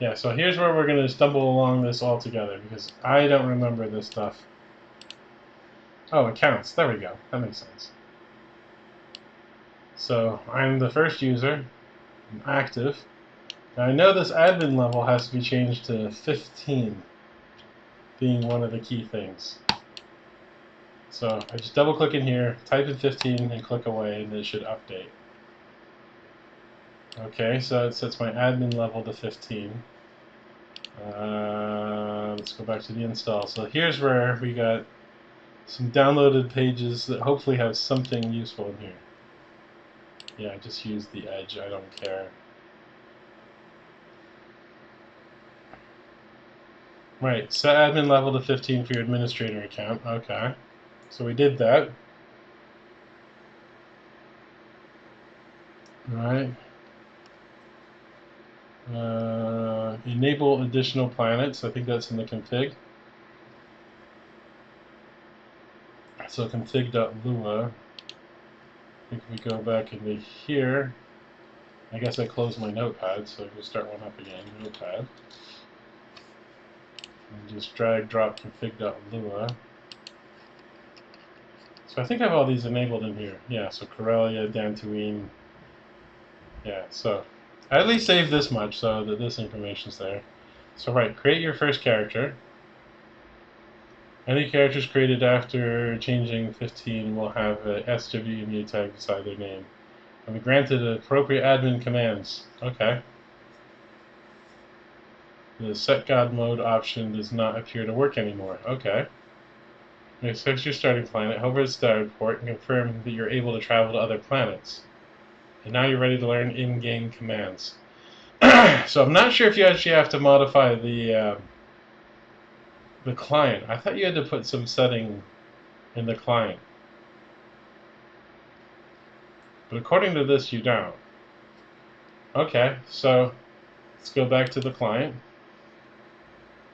Yeah, so here's where we're going to stumble along this all together because I don't remember this stuff. Oh, accounts. There we go. That makes sense. So I'm the first user. I'm active. Now I know this admin level has to be changed to 15, being one of the key things. So I just double click in here, type in 15 and click away and it should update. Okay, so it sets my admin level to 15. Let's go back to the install. So here's where we got some downloaded pages that hopefully have something useful in here. Yeah, I just use the edge, I don't care. Right, set admin level to 15 for your administrator account. Okay, so we did that. Alright. Enable additional planets. I think that's in the config. So config.lua. If we go back into here, I guess I closed my notepad, so we'll start one up again. Notepad. And just drag drop config.lua. So I think I have all these enabled in here. Yeah, so Corellia, Dantooine. Yeah, so I at least save this much so that this information's there. So right, create your first character. Any characters created after changing 15 will have a SWGEMU tag beside their name. And be granted appropriate admin commands. Okay. The set god mode option does not appear to work anymore. Okay. It accepts your starting planet, hover at starport, and confirm that you're able to travel to other planets. And now you're ready to learn in-game commands. So I'm not sure if you actually have to modify the client. I thought you had to put some setting in the client. But according to this, you don't. Okay, so let's go back to the client.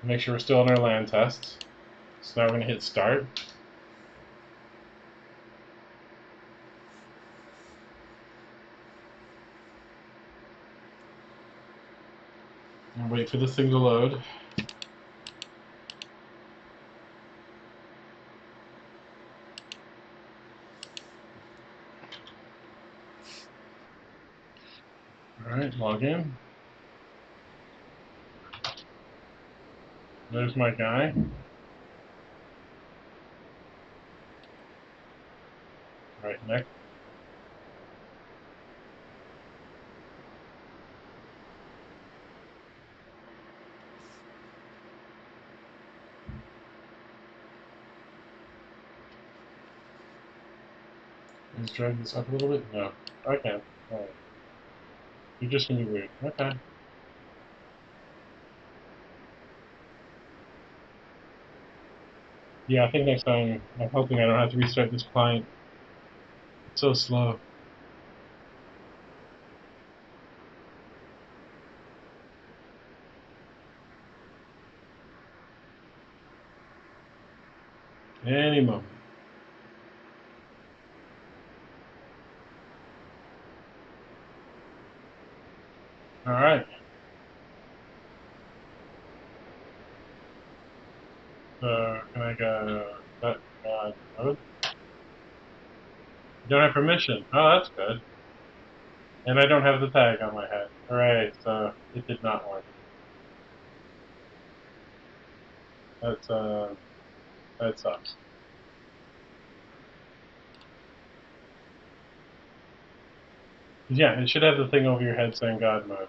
Make sure we're still on our land tests. So now we're going to hit start. And wait for this thing to load. Alright, log in. There's my guy. Alright, next. Let's drag this up a little bit. No, I can't. Alright. You're just gonna be weird. Okay. Yeah, I think next time I'm hoping I don't have to restart this client. It's so slow. Any moment. Alright. So can I go set God mode? You don't have permission. Oh, that's good. And I don't have the tag on my head. Alright, so it did not work. That's that sucks. Yeah, it should have the thing over your head saying God mode.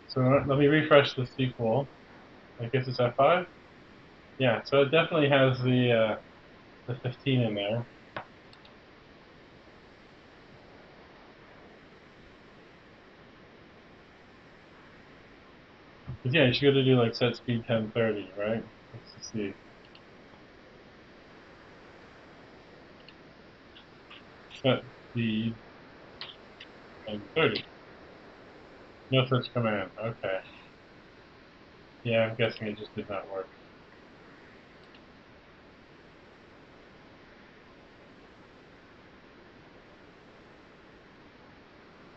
So let me refresh the sequel. I guess it's F5? Yeah, so it definitely has the 15 in there. But yeah, you should go to do like set speed 1030, right? Let's see. Set speed 1030. No such command. Okay. Yeah, I'm guessing it just did not work.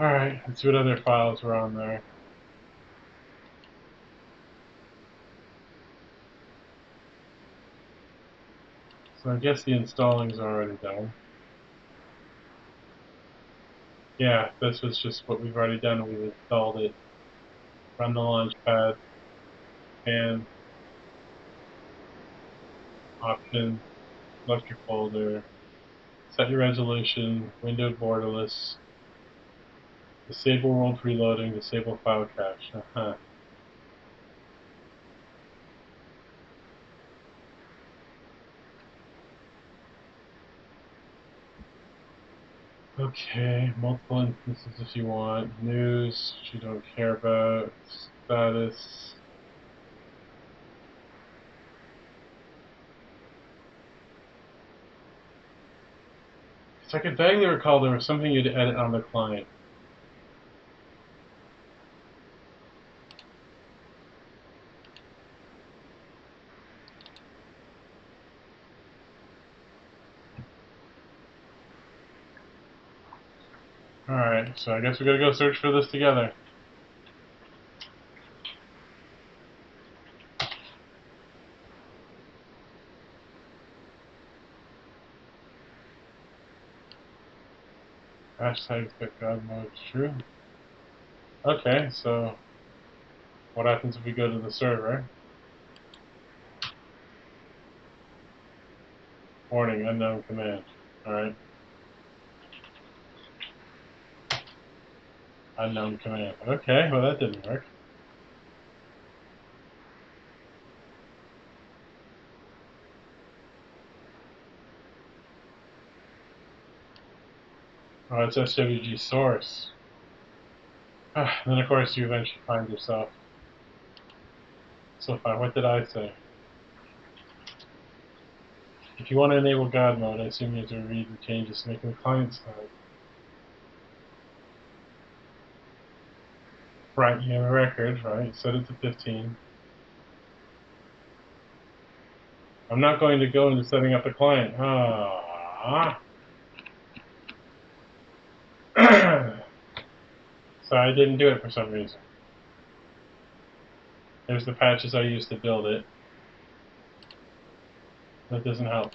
Alright, let's see what other files were on there. So I guess the installing is already done. Yeah, this was just what we've already done. We've installed it. Run the launchpad, and options, select your folder, set your resolution, windowed borderless, disable world preloading, disable file cache. Okay, multiple instances if you want. News, which you don't care about. Status. So I could vaguely recall there was something you'd edit on the client. Alright, so I guess we gotta go search for this together. Hashtag set God mode true. Okay, so what happens if we go to the server? Warning, unknown command. Alright. Unknown command. Okay, well that didn't work. Oh, it's SWG source. Then of course you eventually find yourself. So fine, what did I say? If you want to enable God mode, I assume you have to read the changes to make the client side. Right, you have a record, right? Set it to 15. I'm not going to go into setting up the client. So I didn't do it for some reason. There's the patches I used to build it. That doesn't help.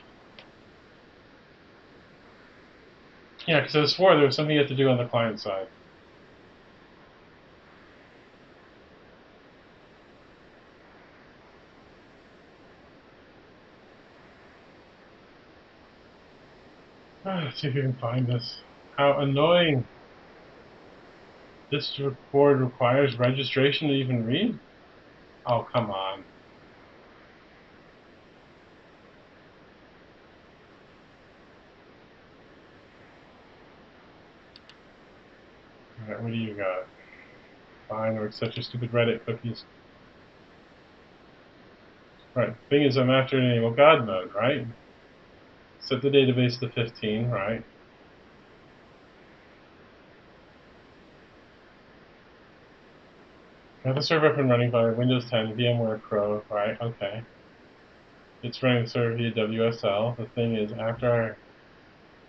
Yeah, because I swore there was something you had to do on the client side. Let's see if you can find this. How annoying! This board requires registration to even read? Oh, come on. Alright, what do you got? Fine, or accept your stupid Reddit cookies. Right, thing is I'm after enable God mode, right? Set the database to 15, right? Have the server up and running via Windows 10, VMware Pro, right? Okay. It's running the server via WSL. The thing is, after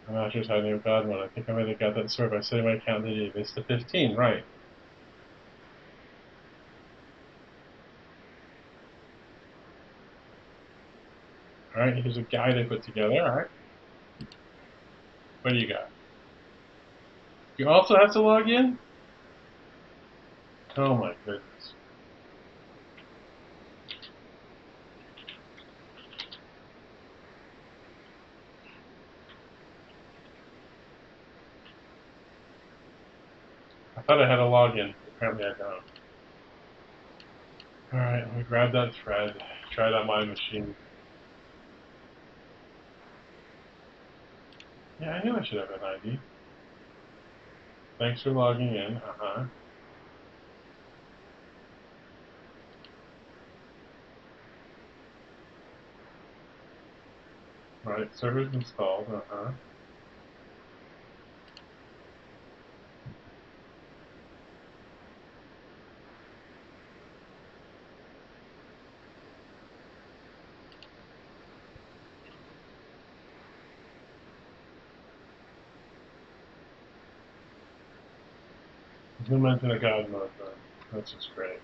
I'm not sure how to enable God mode, I think I might have got that server. I set my account in the database to 15, right? Alright, here's a guide I put together, alright? What do you got? You also have to log in? Oh my goodness. I thought I had a login. Apparently I don't. Alright, let me grab that thread. Try it on my machine. Yeah, I knew I should have an ID. Thanks for logging in. Right, server's installed. Implementing a God mode then. That's just great.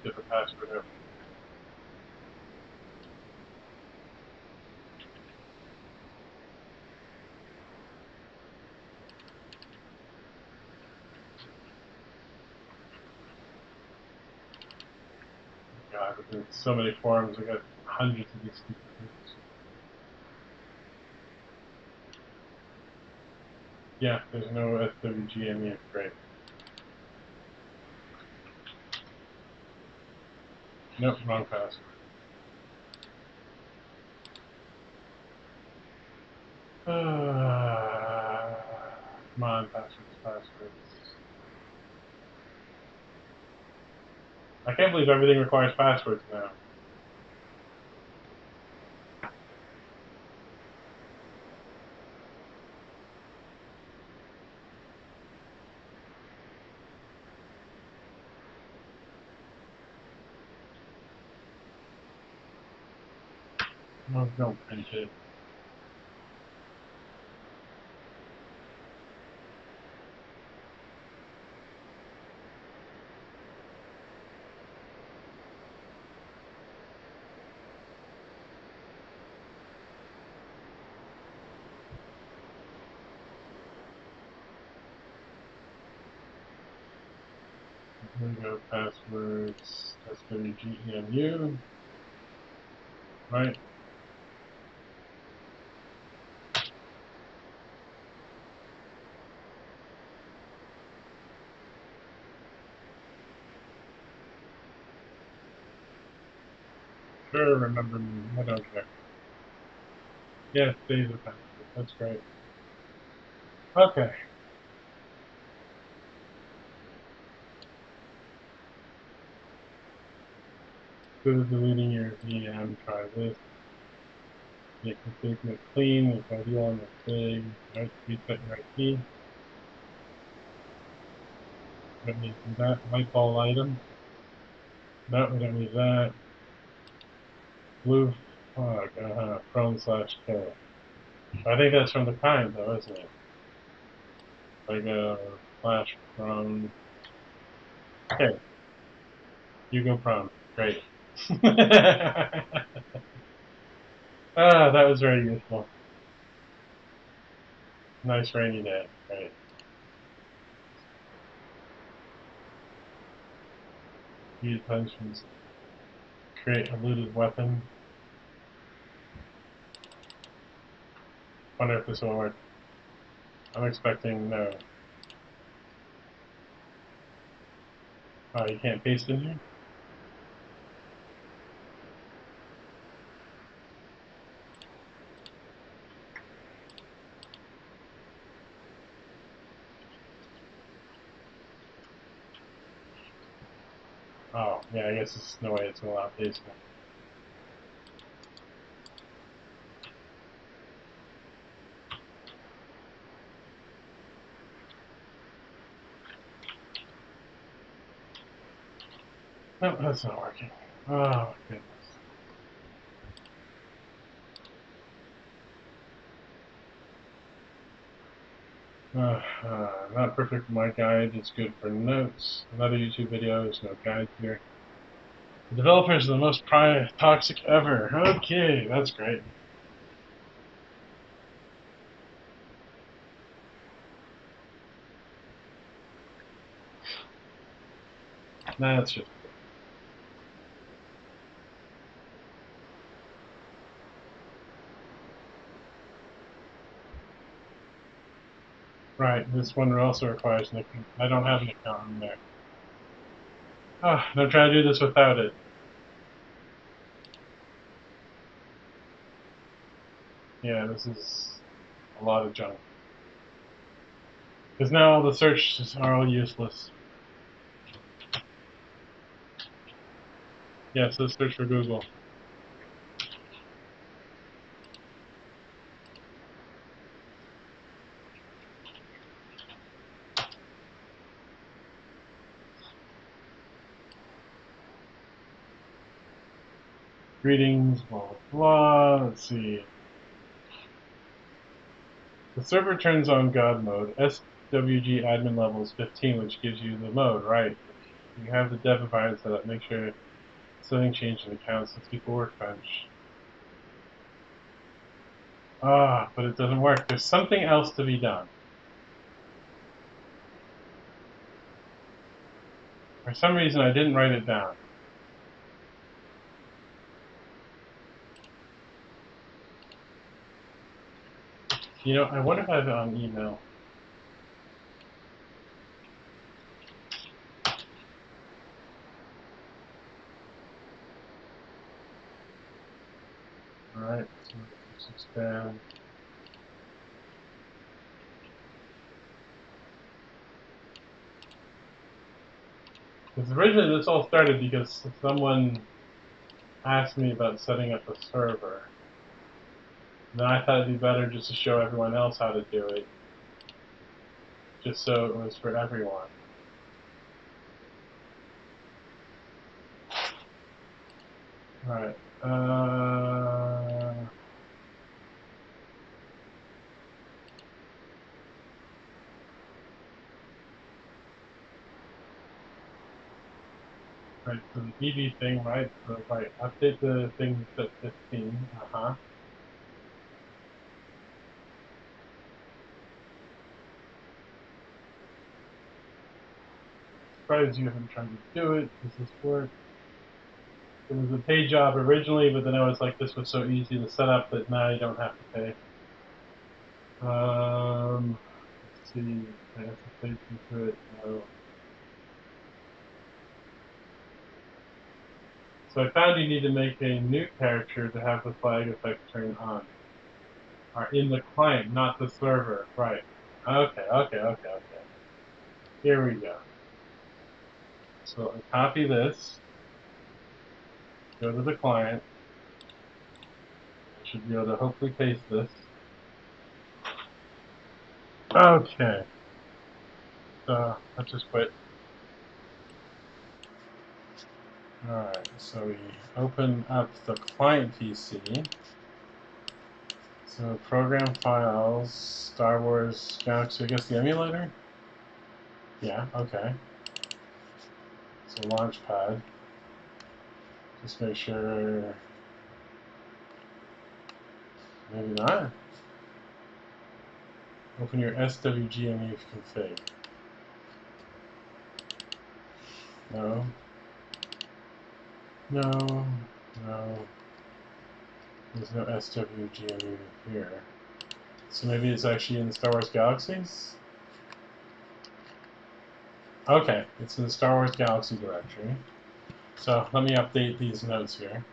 Different password here. God, there's so many forums. I got hundreds of these stupid things. Yeah, there's no SWGEMU. Great. Nope, wrong password. Come on, passwords. I can't believe everything requires passwords now. No, don't print it. Here we go, passwords, SWGEMU. Right. Sure, remember me. I don't care. Yes, days are passing. That's great. Okay. Go to deleting your VM. Try this. Make config, make clean. Make audio on the thing. Right, reset your IP. We don't need to do that. Light bulb item. No, we don't need that. Blue fog. Chrome/K. I think that's from the kind, though, isn't it? Like flash Chrome. Okay, you go Chrome. Great. That was very useful. Nice rainy day. Great. Use functions. Create a looted weapon. Wonder if this will work. I'm expecting no. Oh, you can't paste in here? Oh, yeah, I guess there's no way it's going to allow pasting. No, that's not working. Oh, goodness. Not perfect for my guide. It's good for notes. Another YouTube video. There's no guide here. The developers are the most toxic ever. Okay, that's great. That's just right. This one also requires an account. I don't have an account in there. I'm trying to do this without it. Yeah, this is a lot of junk. Because now all the searches are all useless. Yes, let's search for Google. Greetings, blah, blah, blah. Let's see. The server turns on God mode. SWG admin level is 15, which gives you the mode, right? You have the dev environment set up. Make sure setting change in account 64 workbench. But it doesn't work. There's something else to be done. For some reason, I didn't write it down. You know, I wonder if I have it on email. Alright, so let's expand. Because originally this all started because someone asked me about setting up a server. And then I thought it'd be better just to show everyone else how to do it. Just so it was for everyone. Alright. Right, so the DB thing, right? So, right, update the thing to 15. Surprised you haven't tried to do it. Does this work? It was a pay job originally, but then I was like, this was so easy to set up that now you don't have to pay. Let's see. I have to pay into it. No. So I found you need to make a new character to have the flag effect turn on. Are in the client, not the server. Right. Okay. Here we go. So I copy this, go to the client. I should be able to hopefully paste this. Okay. So let's just quit. Alright, so we open up the client PC. So program files, Star Wars Galaxies, I guess the emulator? Yeah, okay. So launchpad. Just make sure. Maybe not. Open your SWGEMU config. No. No. No. There's no SWGEMU here. So maybe it's actually in Star Wars Galaxies? Okay, it's in the Star Wars Galaxy directory. So let me update these notes here.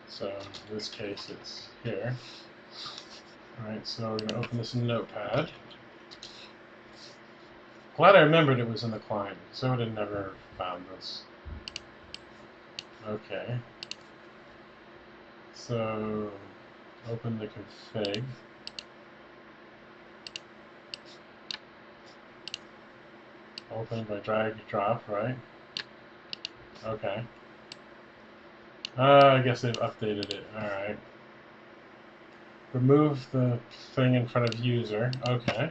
So in this case it's here. Alright, so we're going to open this in Notepad. Glad I remembered it was in the client, because I would have never found this. Okay. So open the config. Open by drag and drop, right? Okay. I guess they've updated it. Alright. Remove the thing in front of user. Okay.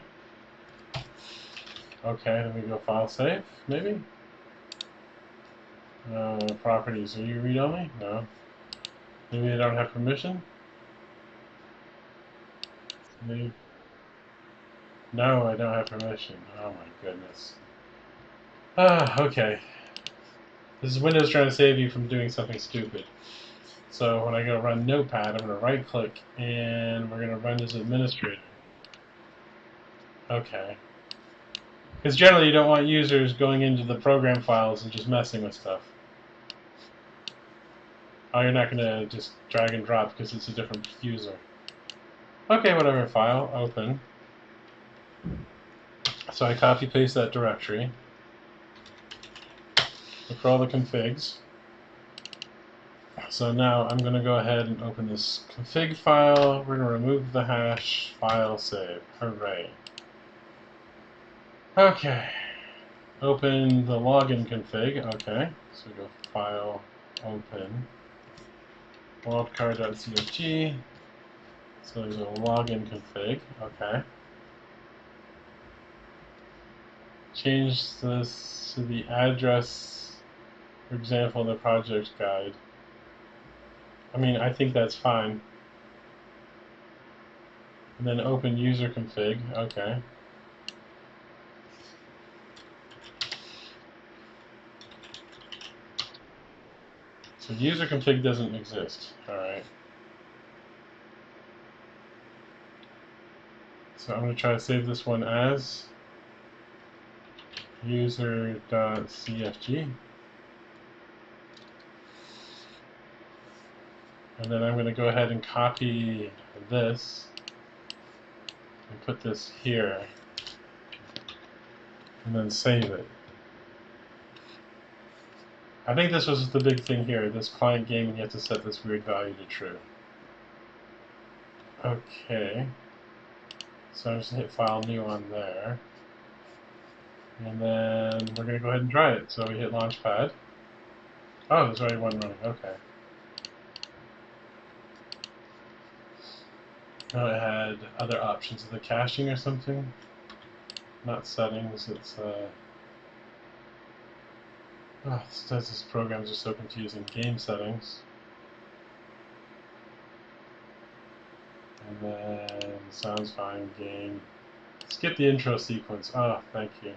Okay, then we go file save, maybe? Properties. Are you read-only? No. Maybe they don't have permission? Maybe. No, I don't have permission. Oh my goodness. Okay. This is Windows trying to save you from doing something stupid. So when I go run Notepad, I'm going to right-click, and we're going to run as administrator. Okay. Because generally you don't want users going into the program files and just messing with stuff. Oh, you're not going to just drag and drop because it's a different user. Okay, whatever, file, open. So I copy-paste that directory. Look for all the configs. So now I'm going to go ahead and open this config file. We're going to remove the hash, file, save. Hooray. Okay. Open the login config. Okay. So go file, open, wildcard.cfg. So there's a login config. Okay. Change this to the address, for example, in the project guide. I mean, I think that's fine. And then open user config. Okay. So user config doesn't exist. Alright. So I'm going to try to save this one as user.cfg. And then I'm going to go ahead and copy this and put this here. And then save it. I think this was the big thing here. This client game, you have to set this weird value to true. Okay. So I'm just going to hit File New on there. And then we're going to go ahead and try it. So we hit Launchpad. Oh, there's already one running. Okay. Oh, it had other options. Is it caching or something? Not settings, it's oh, this programs are so confusing. Game settings. And then sounds fine, game. Skip the intro sequence. Oh, thank you.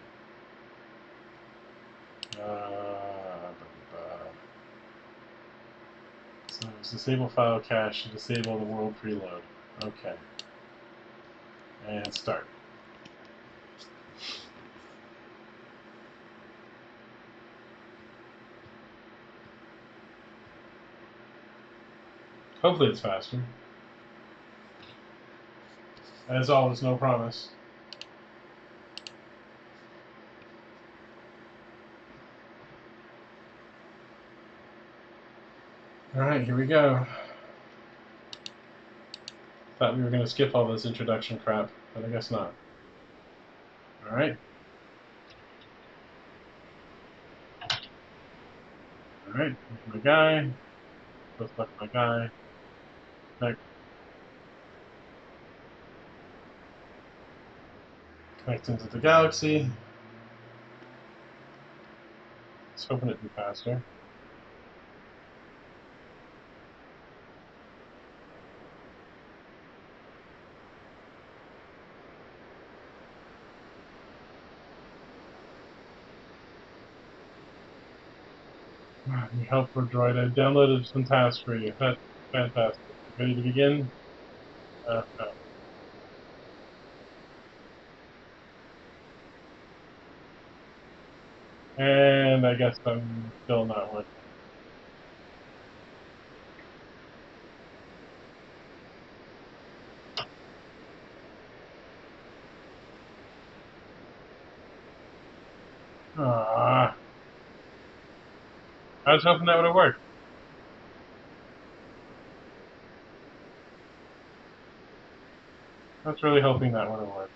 So disable file cache and disable the world preload. Okay. And start. Hopefully it's faster. As always, no promise. Alright, here we go. Thought we were going to skip all this introduction crap, but I guess not. Alright. Alright, my guy. Go select my guy. Connect into the galaxy. Let's hoping it'd be faster. You helpful droid. I downloaded some tasks for you. That's fantastic. Ready to begin? No. And I guess I'm still not working. Ah, I was hoping that would have worked. I was really hoping that would have worked.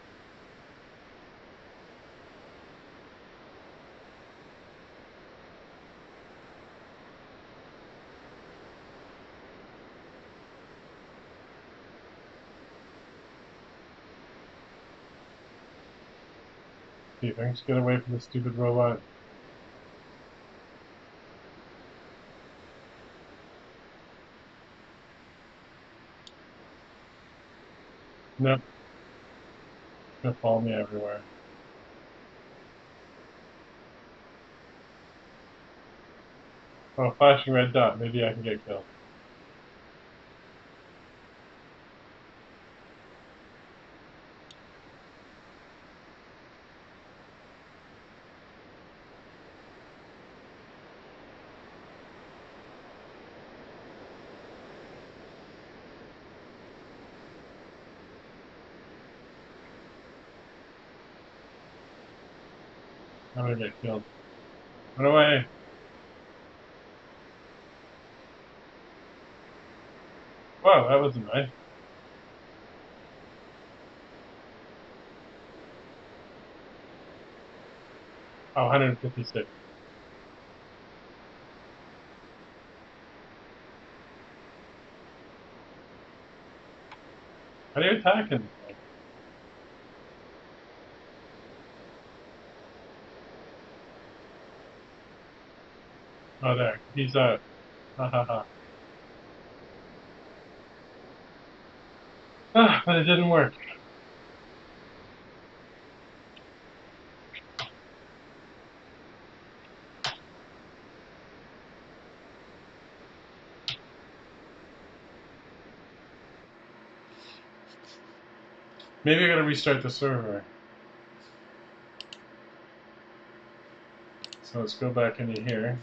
See, thanks. Get away from the stupid robot. Nope. Gonna follow me everywhere. Oh, flashing red dot. Maybe I can get killed. I'm gonna get killed. Run away! Whoa, that wasn't nice. Oh, 156. How do you attack him? Oh, there. He's out. Ha ha ha. Ah, but it didn't work. Maybe I gotta restart the server. So let's go back into here.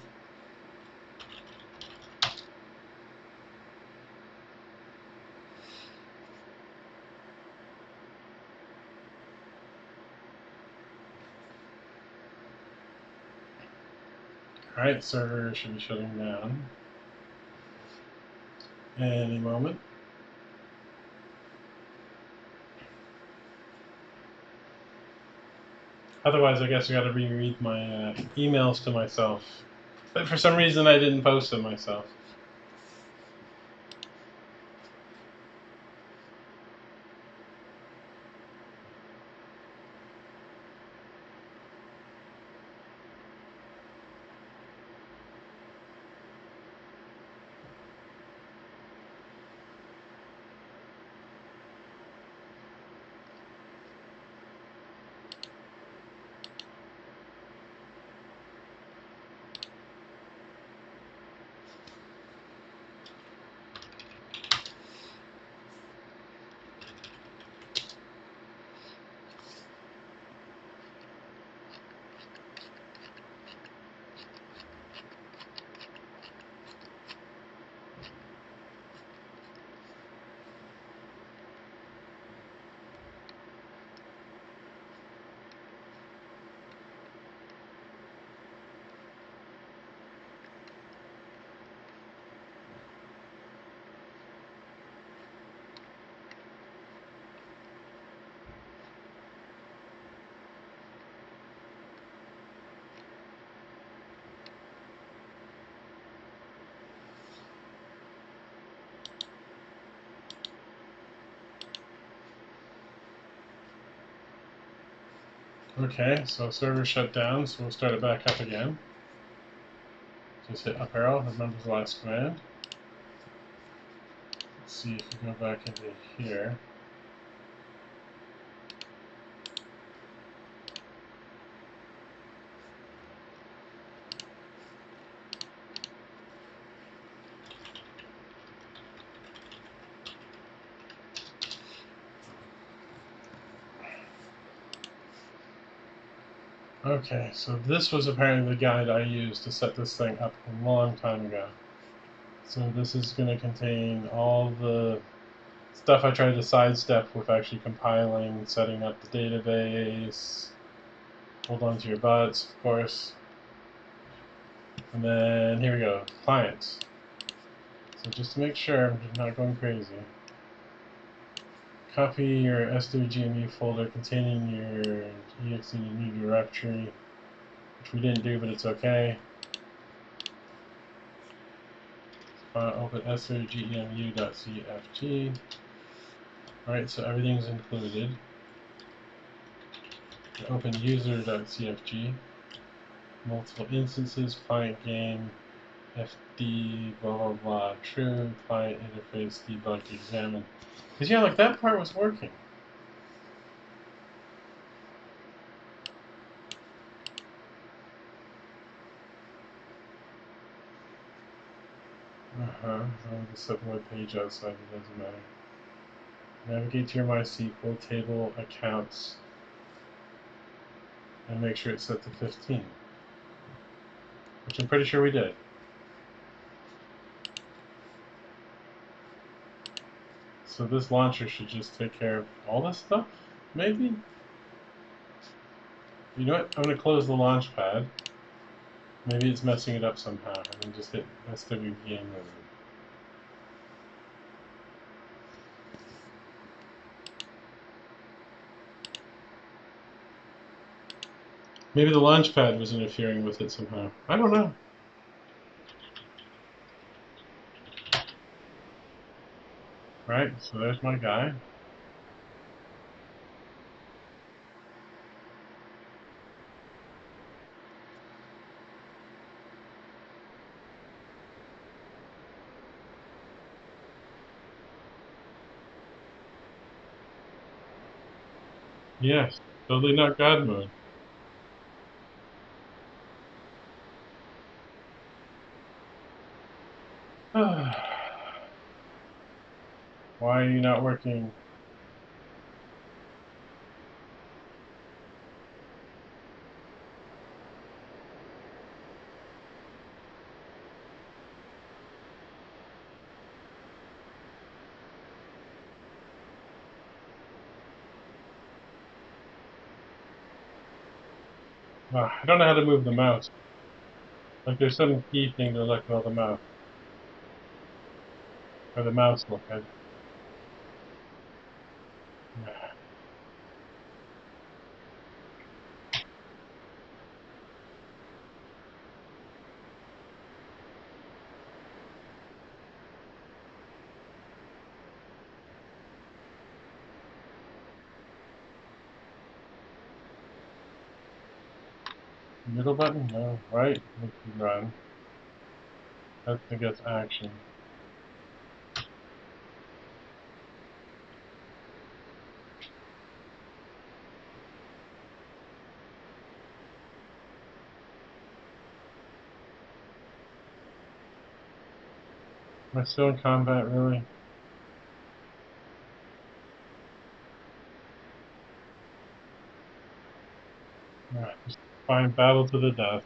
Alright, server should be shutting down any moment. Otherwise, I guess I gotta reread my emails to myself. But for some reason, I didn't post them myself. Okay, so server shut down, so we'll start it back up again. Just hit up arrow, remember the last command. Let's see if we go back into here. Okay, so this was apparently the guide I used to set this thing up a long time ago. So this is going to contain all the stuff I tried to sidestep with actually compiling, setting up the database, hold on to your butts, of course. And then here we go, clients. So just to make sure I'm just not going crazy, copy your SWGEMU folder containing your exe new directory, which we didn't do, but it's okay. Open SWGEMU.cfg. Alright, so everything's included. Open user.cfg. Multiple instances, client game, FD, blah blah blah, true, client interface, debug, examine. Because yeah, like that part was working. I'll just set the web page outside, it doesn't matter. Navigate to your MySQL table accounts and make sure it's set to 15. Which I'm pretty sure we did. So this launcher should just take care of all this stuff, maybe? You know what? I'm going to close the launch pad. Maybe it's messing it up somehow, and then just hit SWGEMU. Maybe the launch pad was interfering with it somehow. I don't know. Right, so there's my guy. Yes, totally not God mode. Why are you not working? I don't know how to move the mouse. Like there's some key thing to let go of the mouse. Or the mouse look. Middle button? No. Right? Makes you run. That's I guess action. Am I still in combat, really? Just find battle to the death.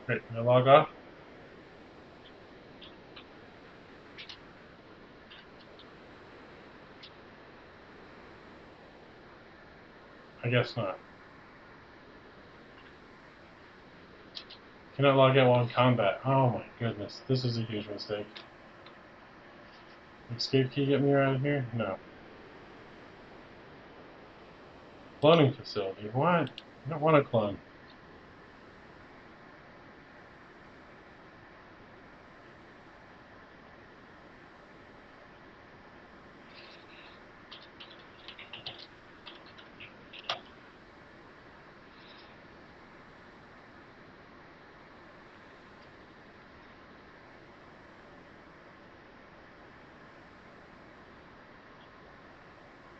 Great, can I log off? I guess not. Cannot log out while in combat. Oh my goodness, this is a huge mistake. Escape key get me out of here? No. Cloning facility. What? I don't want to clone.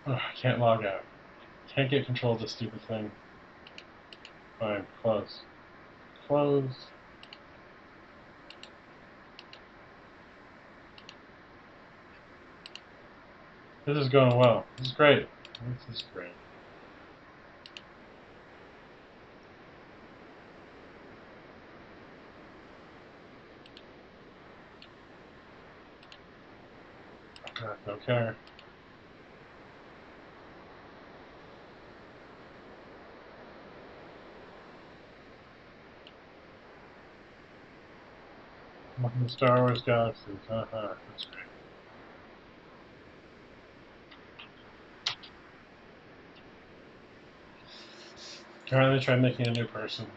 Oh, I can't log out. Can't get control of this stupid thing. Fine, close. Close. This is going well. This is great. This is great. Don't care. Welcome to Star Wars Galaxies. That's great. Currently try making a new person.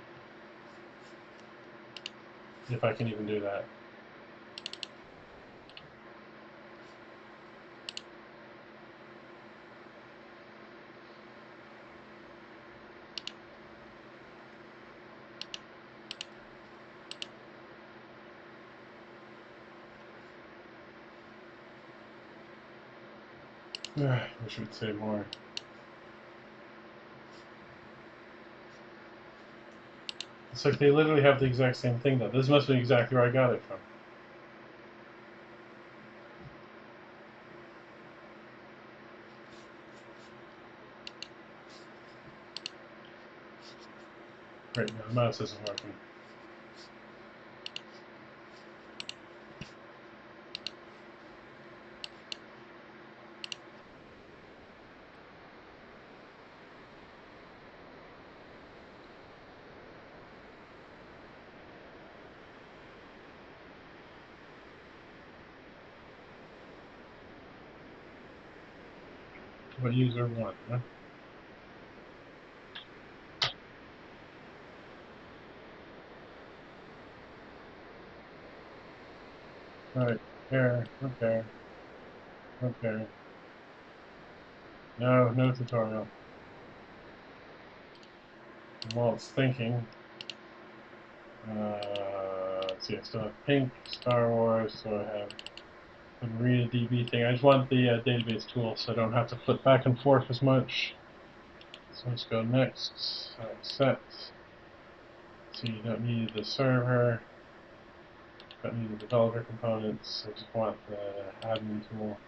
If I can even do that. Wish we'd say more. It's like they literally have the exact same thing though. This must be exactly where I got it from. Great, now the mouse isn't working. What user one, huh? Alright, error, okay. Okay. No, no tutorial. While it's thinking, let's see, I still have pink, Star Wars, so I have the MariaDB thing. I just want the database tool so I don't have to flip back and forth as much. So let's go next, accept. So you don't need the server, don't need the developer components, I just want the admin tool.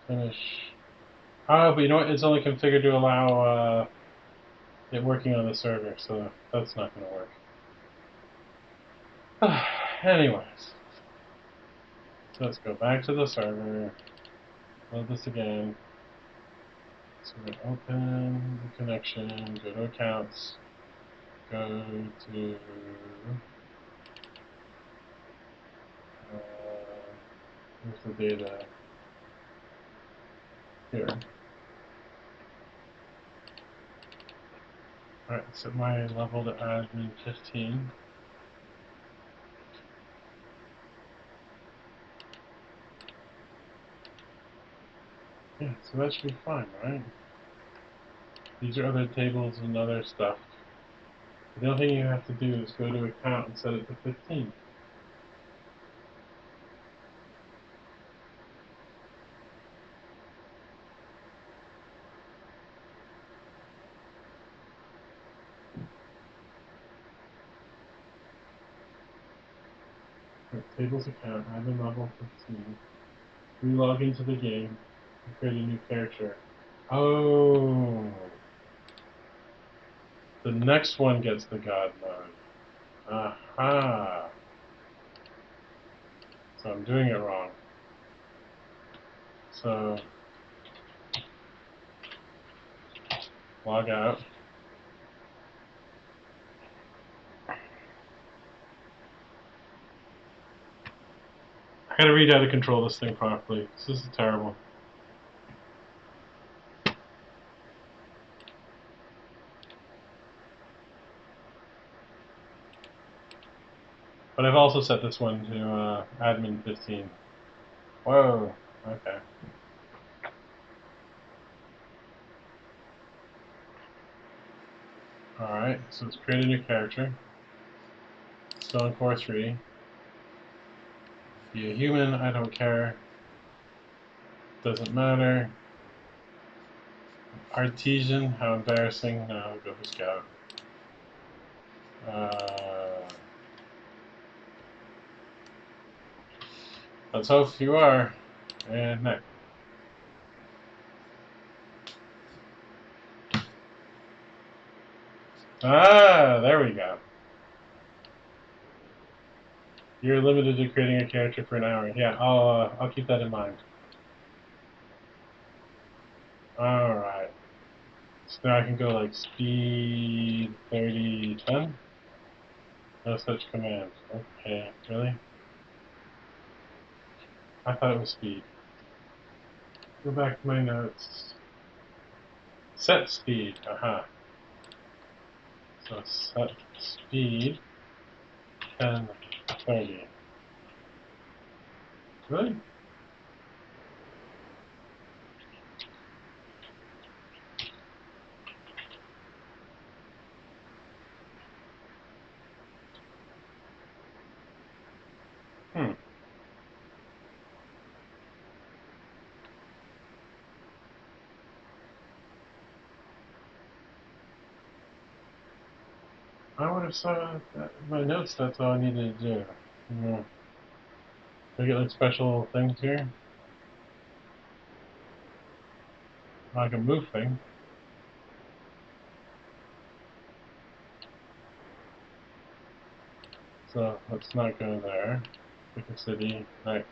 Finish. Oh, but you know what? It's only configured to allow it working on the server, so that's not going to work. Anyways, so let's go back to the server, load this again. So we're going to open the connection, go to accounts, go to here's the data here. Alright, set my level to admin 15. Yeah, so that should be fine, right? These are other tables and other stuff. The only thing you have to do is go to account and set it to 15. Right, tables account, admin level 15. Relog into the game and create a new character. Oh, the next one gets the God mode. Aha. So I'm doing it wrong. So Log out. I gotta read how to control this thing properly. This is terrible. But I've also set this one to admin 15. Whoa, okay. Alright, so let's create a new character. Still in Core 3. Be a human, I don't care. Doesn't matter. Artesian, how embarrassing. No, I'll go for Scout. Let's hope you are. And next. Ah, there we go. You're limited to creating a character for an hour. Yeah, I'll keep that in mind. All right. So now I can go like speed 30, 10. No such command. Okay, really? I thought it was speed. Go back to my notes. Set speed. Aha. So set speed 10, 30. Really? Hmm. I would have saw that in my notes. That's all I needed to do. Hmm. Do I get like special things here? Like a move thing. So let's not go there. Pick a city. Right.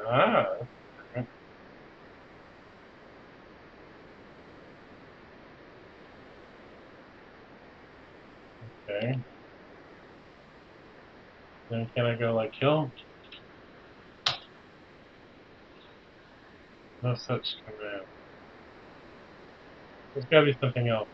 Ah. Okay. Then can I go like kill? No such command. There's gotta be something else.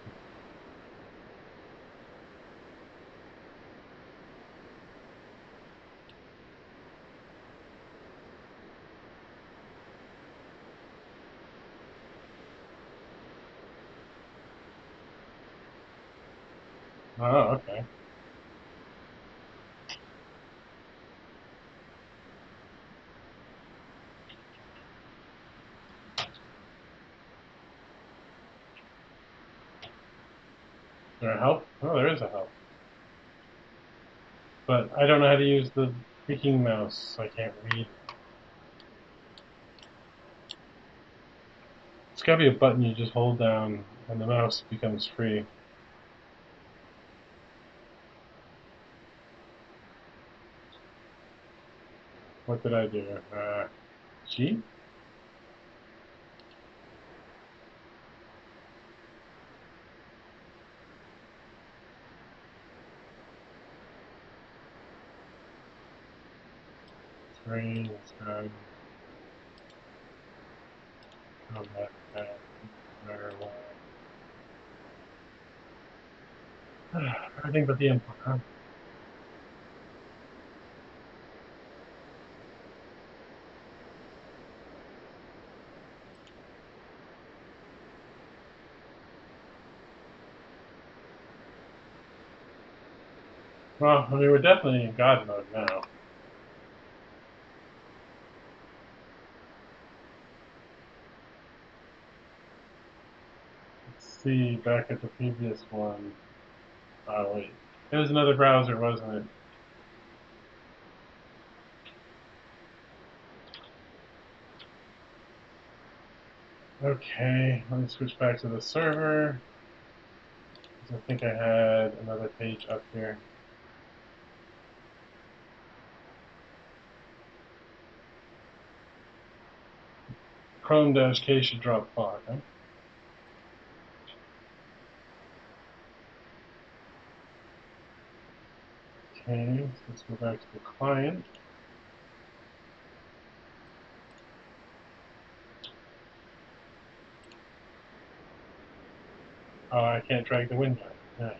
Oh, okay. Is there a help? Oh, there is a help. But I don't know how to use the freaking mouse, so I can't read. It's gotta be a button you just hold down and the mouse becomes free. What did I do? G? Screen, combat, marijuana. Everything but the input, huh? Well, I mean, we're definitely in God mode now. Let's see, back at the previous one. Oh, wait. It was another browser, wasn't it? Okay, let me switch back to the server. I think I had another page up here. Chrome-K should drop fog, huh? Okay, let's go back to the client. Oh, I can't drag the window. Yeah.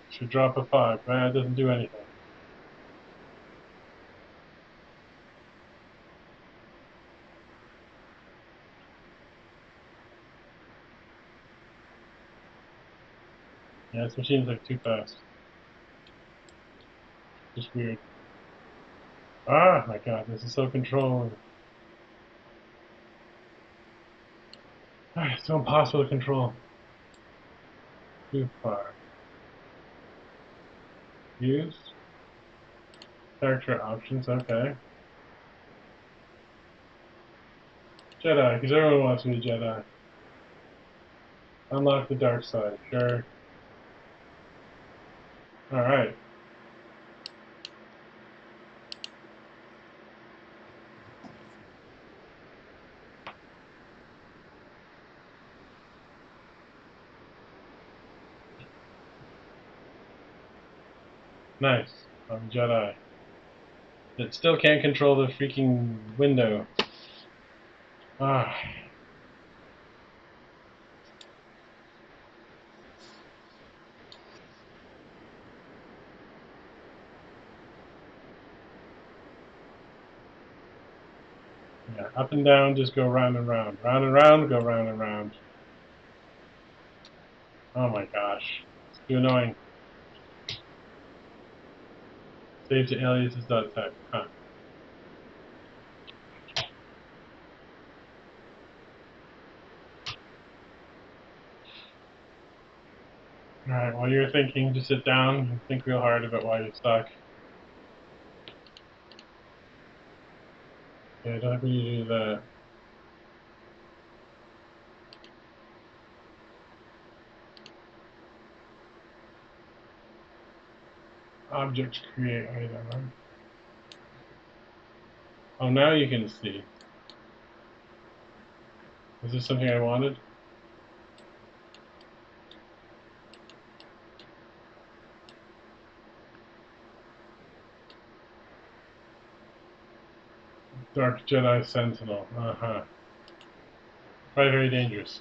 Should drop a fog, but it doesn't do anything. Yeah, this machine's like too fast. Just weird. Ah, my god, this is so controlling. It's so impossible to control. Too far. Use. Character options, okay. Jedi, because everyone wants to be Jedi. Unlock the dark side, sure. Alright. Nice. I'm Jedi. It still can't control the freaking window. Ah. Yeah, up and down, just go round and round. Round and round, go round and round. Oh my gosh. It's too annoying. Save to aliases.txt. Huh. Alright, while you're thinking, just sit down and think real hard about why you're stuck. Okay, don't have you do that. Objects create item. Oh, now you can see. Is this something I wanted? Dark Jedi Sentinel. Uh-huh. Probably very dangerous.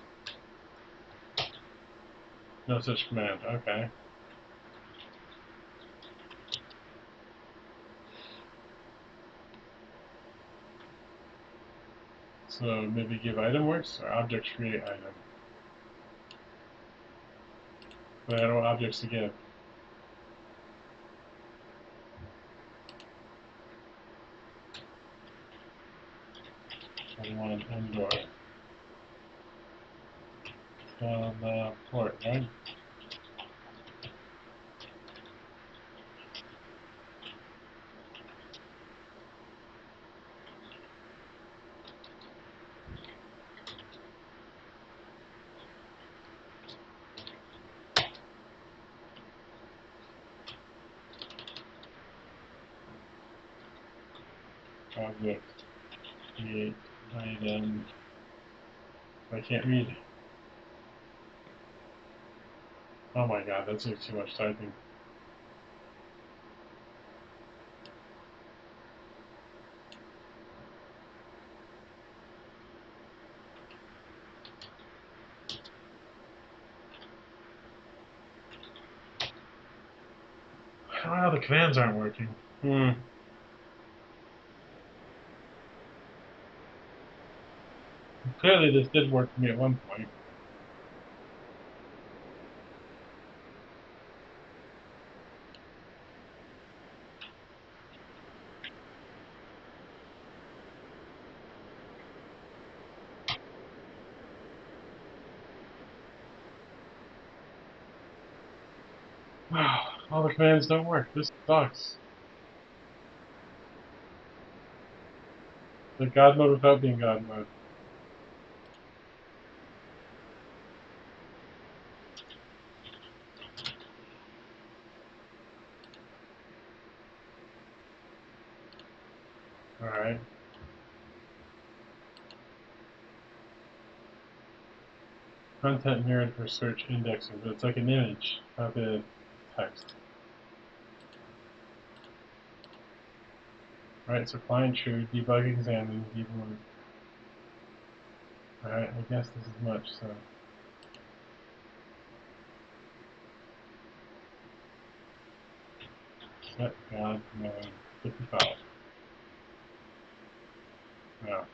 No such command. Okay. So maybe give item works or objects create item. But I don't know what objects to give. I want Endor. On the port, right? Object create item. I can't read. Oh my god, that's like too much typing. Wow, the commands aren't working. Clearly this did work for me at one point. Wow, all the commands don't work. This sucks. The God mode without being God mode. Alright. Content mirrored for search indexing, but it's like an image, not the text. Alright, so client true, debug examine, debug. Alright, I guess this is much, so. Set God mode 55. No.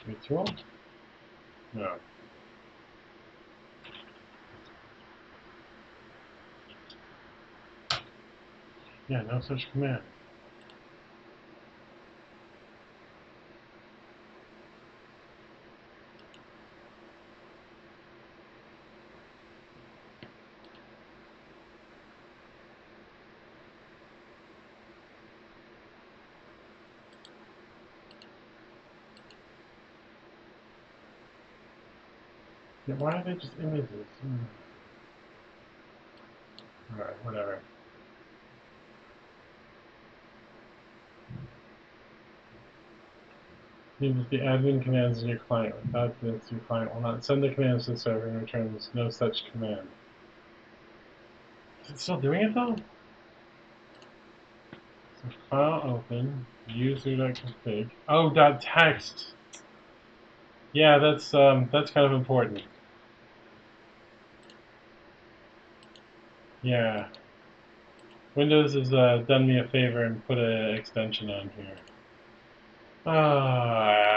Ritual? No. Yeah, no such command. Yeah, why are they just images? Alright, whatever. Uses the admin commands in your client. Without this, your client will not send the commands to the server and returns no such command. Is it still doing it though? So file open, user.config. Oh, .text. Yeah, that's kind of important. Yeah. Windows has done me a favor and put an extension on here. Ah,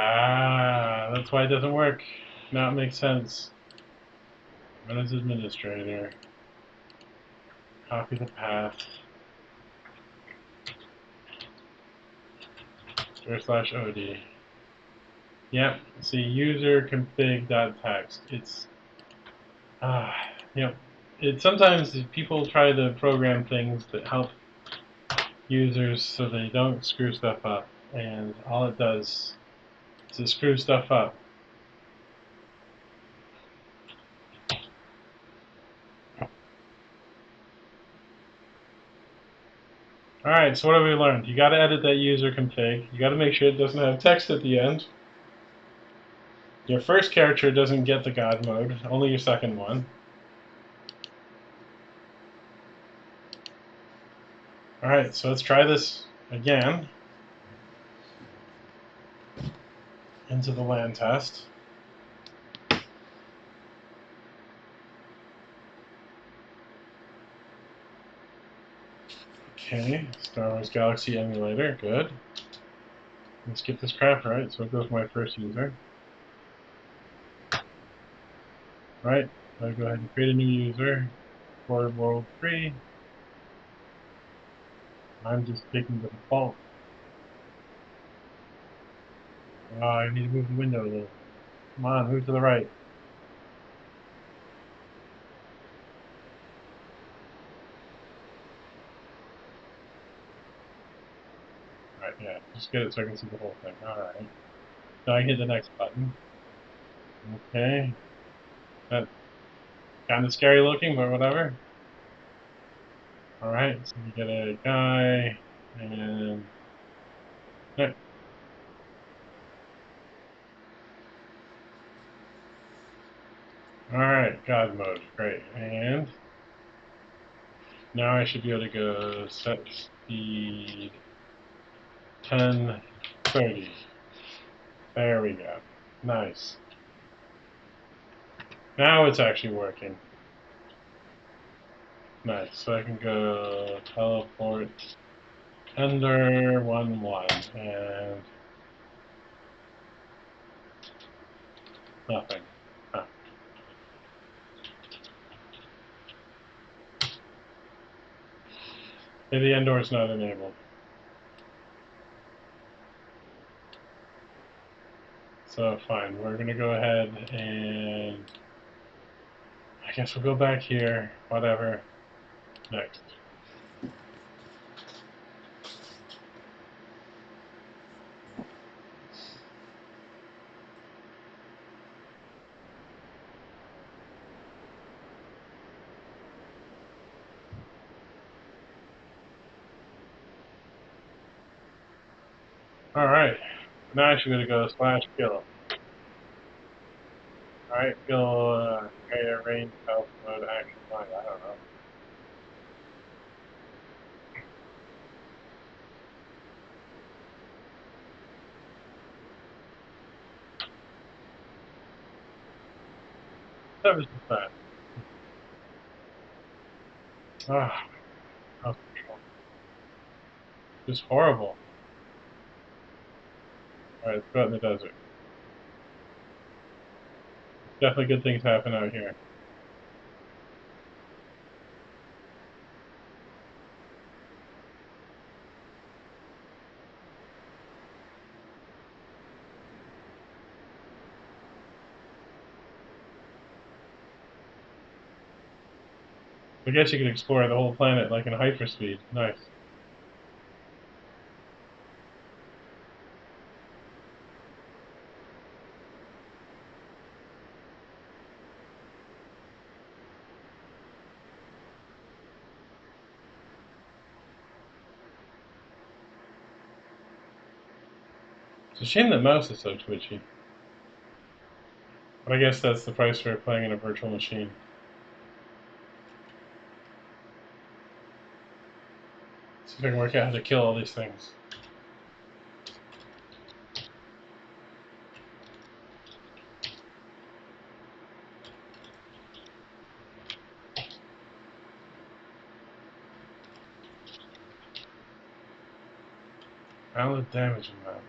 that's why it doesn't work. Now it makes sense. Run as administrator. Copy the path. /od. Yep. See, user config.text. It's yep. It sometimes people try to program things that help users so they don't screw stuff up, and all it does is it screws stuff up. Alright, so what have we learned? You gotta edit that user config. You gotta make sure it doesn't have text at the end. Your first character doesn't get the God mode, only your second one. Alright, so let's try this again. Into the LAN test. Okay, Star Wars Galaxy Emulator, good. Let's get this crap right, so it goes my first user. Right, I'll go ahead and create a new user for World 3. I'm just picking the default. Oh, I need to move the window a little. Come on, move to the right. Alright, yeah, just get it so I can see the whole thing. Alright. Now I hit the next button. Okay. That's kind of scary looking, but whatever. Alright, so we get a guy, and... Yeah. Alright, God mode, great. And... now I should be able to go set speed 1030. There we go. Nice. Now it's actually working. Nice. So I can go teleport under 1-1 and nothing. Huh. Okay, the Endor is not enabled. So fine, we're gonna go ahead and I guess we'll go back here. Whatever. Next. Alright. Now actually gonna go slash kill. Alright, kill area range health mode action line. I don't know. That was just that. Ah, oh, just horrible. Alright, let's go out in the desert. Definitely good things happen out here. I guess you could explore the whole planet like in hyperspeed. Nice. It's a shame the mouse is so twitchy. But I guess that's the price for playing in a virtual machine. See if I can work out how to kill all these things. Valid damage amount.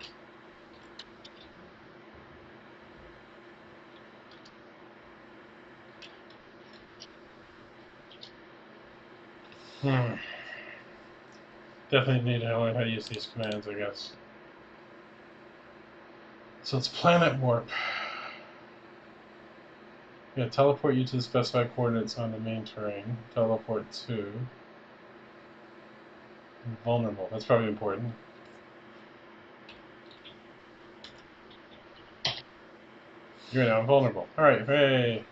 Definitely need to learn how to use these commands, I guess. So it's planet warp. Yeah, teleport you to the specified coordinates on the main terrain. Teleport to vulnerable. That's probably important. You're now vulnerable. Alright, hooray!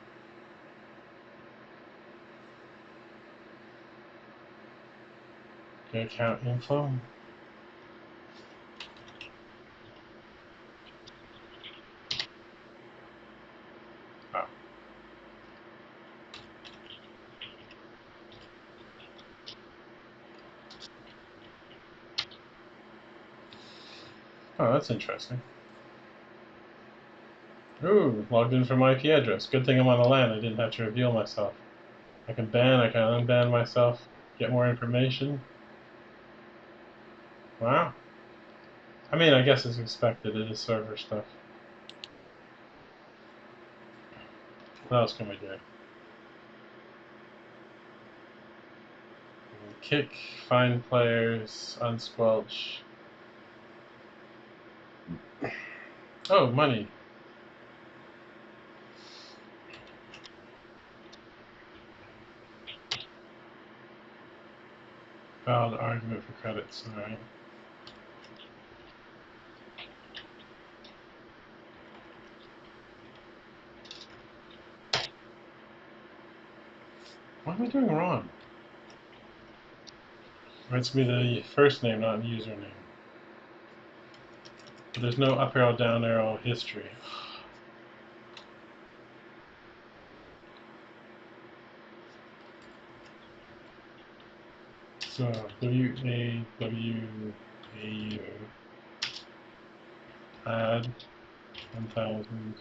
Get account info. Oh. Oh, that's interesting. Ooh, logged in from IP address. Good thing I'm on the LAN. I didn't have to reveal myself. I can ban, I can unban myself, get more information. Wow. I mean, I guess it's expected. It is server stuff. What else can we do? Kick, find players, unsquelch. Oh, money. Valid argument for credits. Alright. What am I doing wrong? It's me the first name, not the username. But there's no up arrow, down arrow history. So WAWAU add 1,000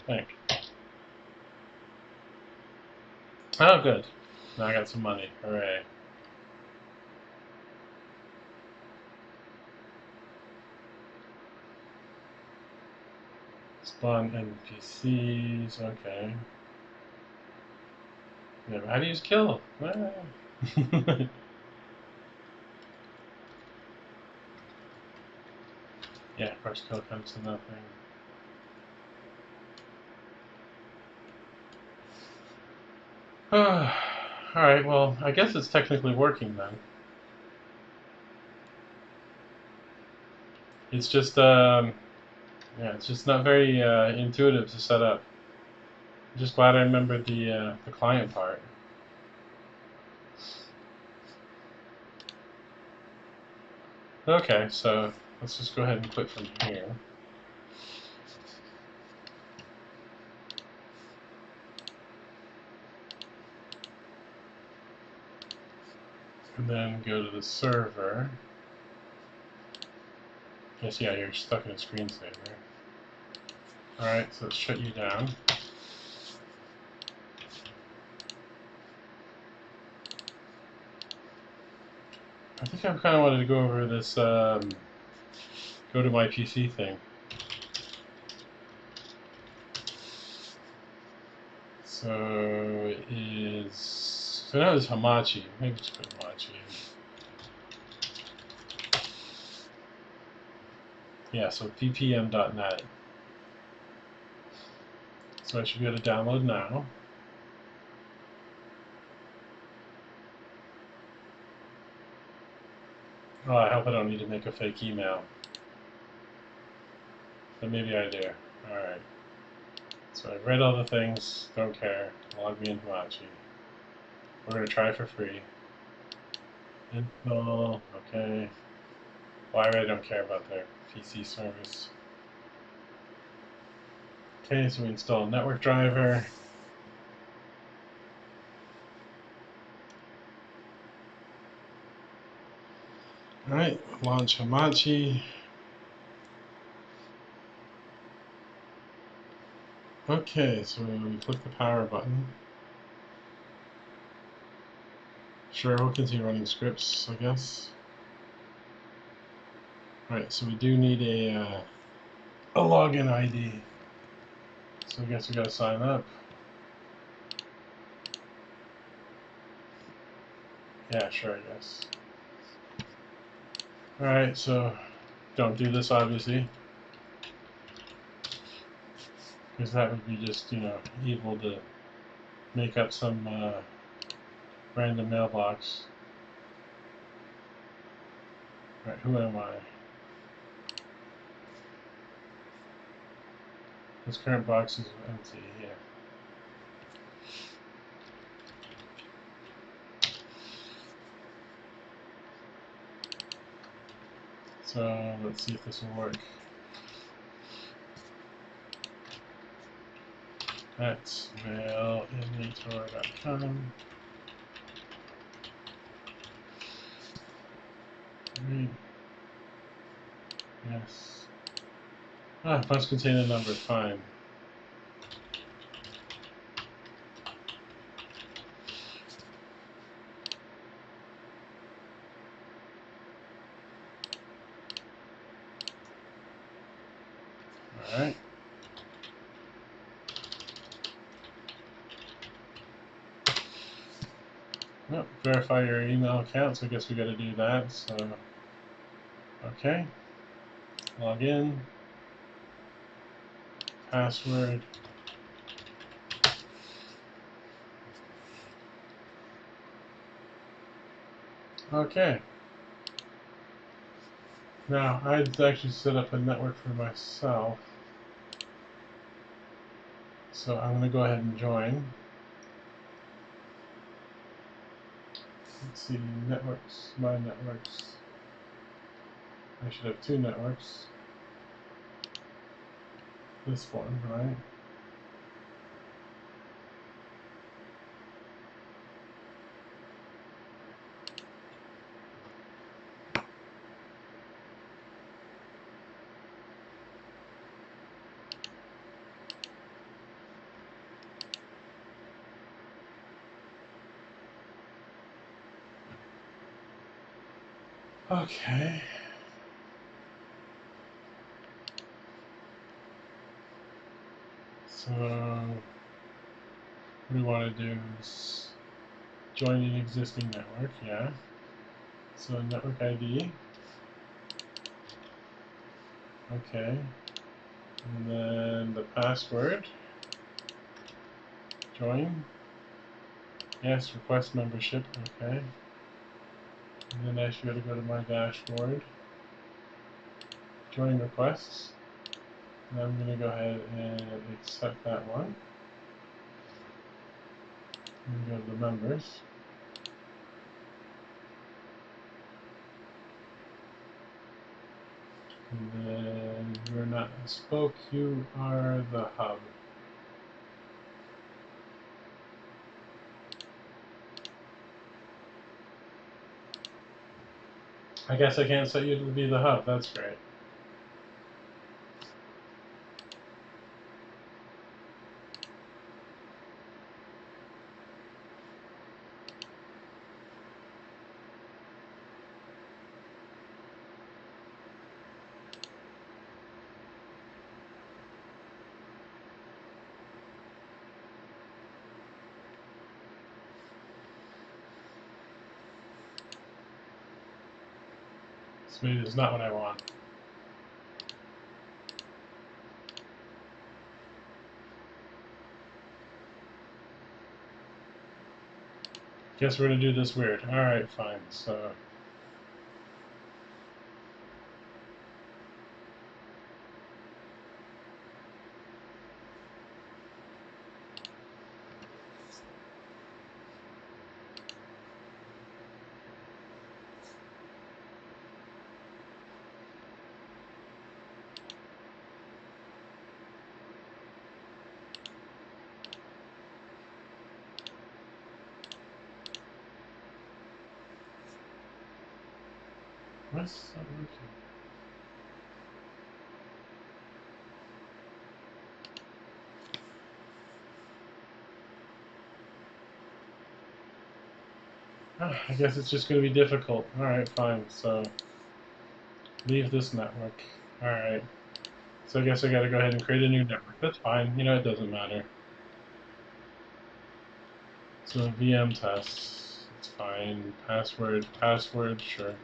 bank. Oh, good. Now I got some money. Hooray. Spawn NPCs. Okay. Yeah, how do you use kill? Ah. Yeah, first kill comes to nothing. Alright, well, I guess it's technically working then. It's just, yeah, it's just not very intuitive to set up. I'm just glad I remembered the client part. Okay, so let's just go ahead and quit from here. And then go to the server. Yes, yeah, you're stuck in a screensaver. Alright, so let's shut you down. I think I kind of wanted to go over this go to my PC thing. So it is, so now it's Hamachi. Maybe just put Hamachi in. Yeah, so ppm.net. So I should be able to download now. Oh, I hope I don't need to make a fake email. But maybe I do. Alright. So I've read all the things, don't care. Log me in Hamachi. We're going to try for free. Install, okay. Well, I really don't care about their PC service. Okay, so we install a network driver. Alright, launch Hamachi. Okay, so we click the power button. Sure, we'll continue running scripts, I guess. Alright, so we do need a login ID. So I guess we gotta sign up. Yeah, sure, I guess. Alright, so don't do this, obviously. Because that would be just, you know, evil to make up some random mailbox. Alright, who am I? This current box is empty, yeah. So let's see if this will work. That's re-initialization.com. Yes. Ah, must contain a number, fine. Alright. Well, verify your email account, so I guess we gotta do that, so okay. Log in. Password. Okay. Now, I'd actually set up a network for myself. So I'm gonna go ahead and join. Let's see, networks, my networks. I should have two networks. This one, right? Okay. So what we want to do is join an existing network, yeah. So network ID. Okay. And then the password. Join. Yes, request membership, okay. And then I should be able to go to my dashboard. Join requests. And I'm going to go ahead and accept that one. And go to the members. And then you're not a spoke, you are the hub. I guess I can't set you to be the hub, that's great. Smooth is not what I want. Guess we're gonna do this weird. Alright, fine. So what's not working? I guess it's just going to be difficult. Alright, fine. So, leave this network. Alright. So I guess I got to go ahead and create a new network. That's fine. You know, it doesn't matter. So, VM tests. It's fine. Password, sure.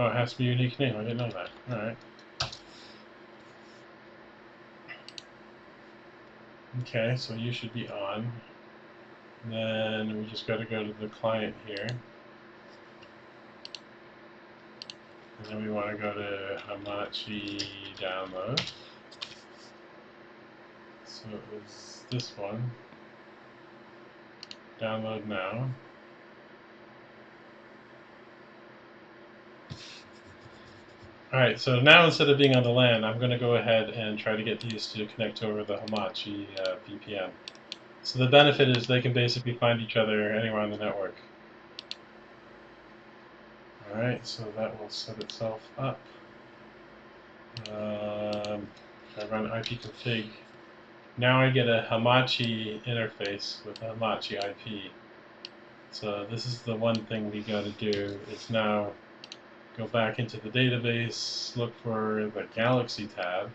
Oh, it has to be a unique name. I didn't know that. Alright. Okay, so you should be on. Then we just got to go to the client here. And then we want to go to Hamachi download. So it was this one. Download now. Alright, so now instead of being on the LAN, I'm going to go ahead and try to get these to connect over the Hamachi VPN. So the benefit is they can basically find each other anywhere on the network. Alright, so that will set itself up. If I run ipconfig, now I get a Hamachi interface with a Hamachi IP. So this is the one thing we got to do is now go back into the database, look for the Galaxy tab,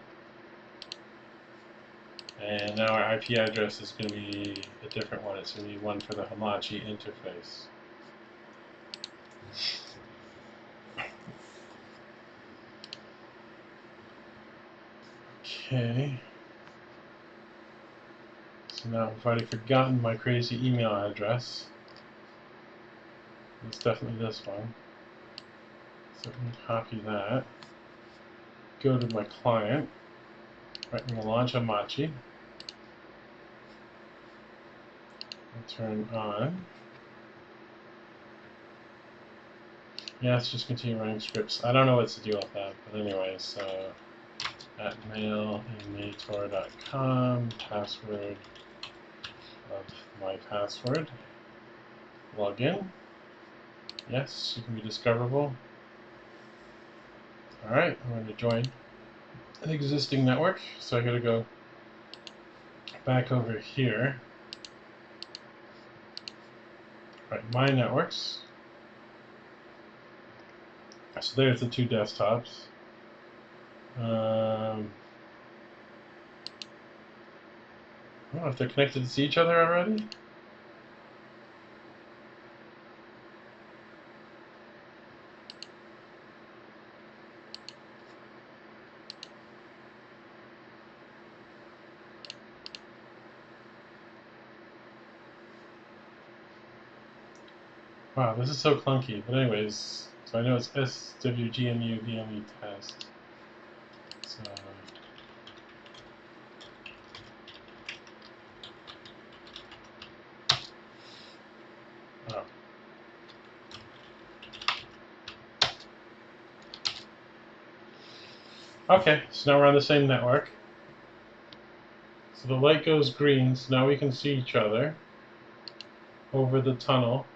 and now our IP address is going to be a different one. It's going to be one for the Hamachi interface. Okay. So now I've already forgotten my crazy email address. It's definitely this one. So I'm going to copy that. Go to my client. Right, I'm going to launch Hamachi. Turn on. Yeah, let's just continue running scripts. I don't know what's the deal with that, but anyways, so at mail.inator.com, password of my password. Log in. Yes, you can be discoverable. Alright, I'm going to join an existing network, so I gotta go back over here. Right, my networks. So there's the two desktops. I don't know if they're connected to each other already. Wow, this is so clunky. But anyways, so I know it's SWGEMU VME test. So, oh. Okay, so now we're on the same network. So the light goes green, so now we can see each other over the tunnel.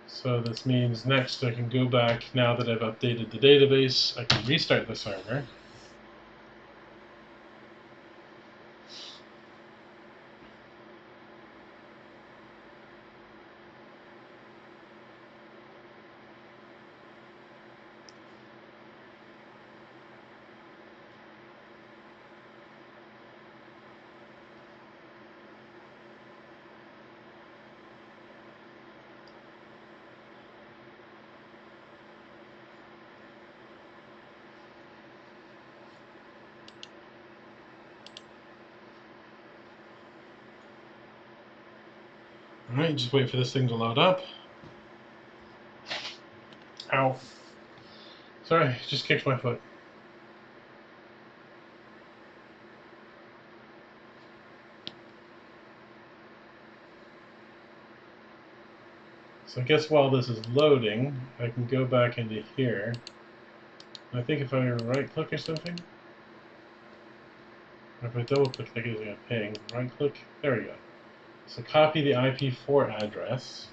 So this means next I can go back, now that I've updated the database, I can restart the server. Alright, just wait for this thing to load up. Ow. Sorry, just kicked my foot. So I guess while this is loading, I can go back into here. I think if I right click or something, or if I double click, that gives me a ping. Right click, there we go. So copy the IP4 address.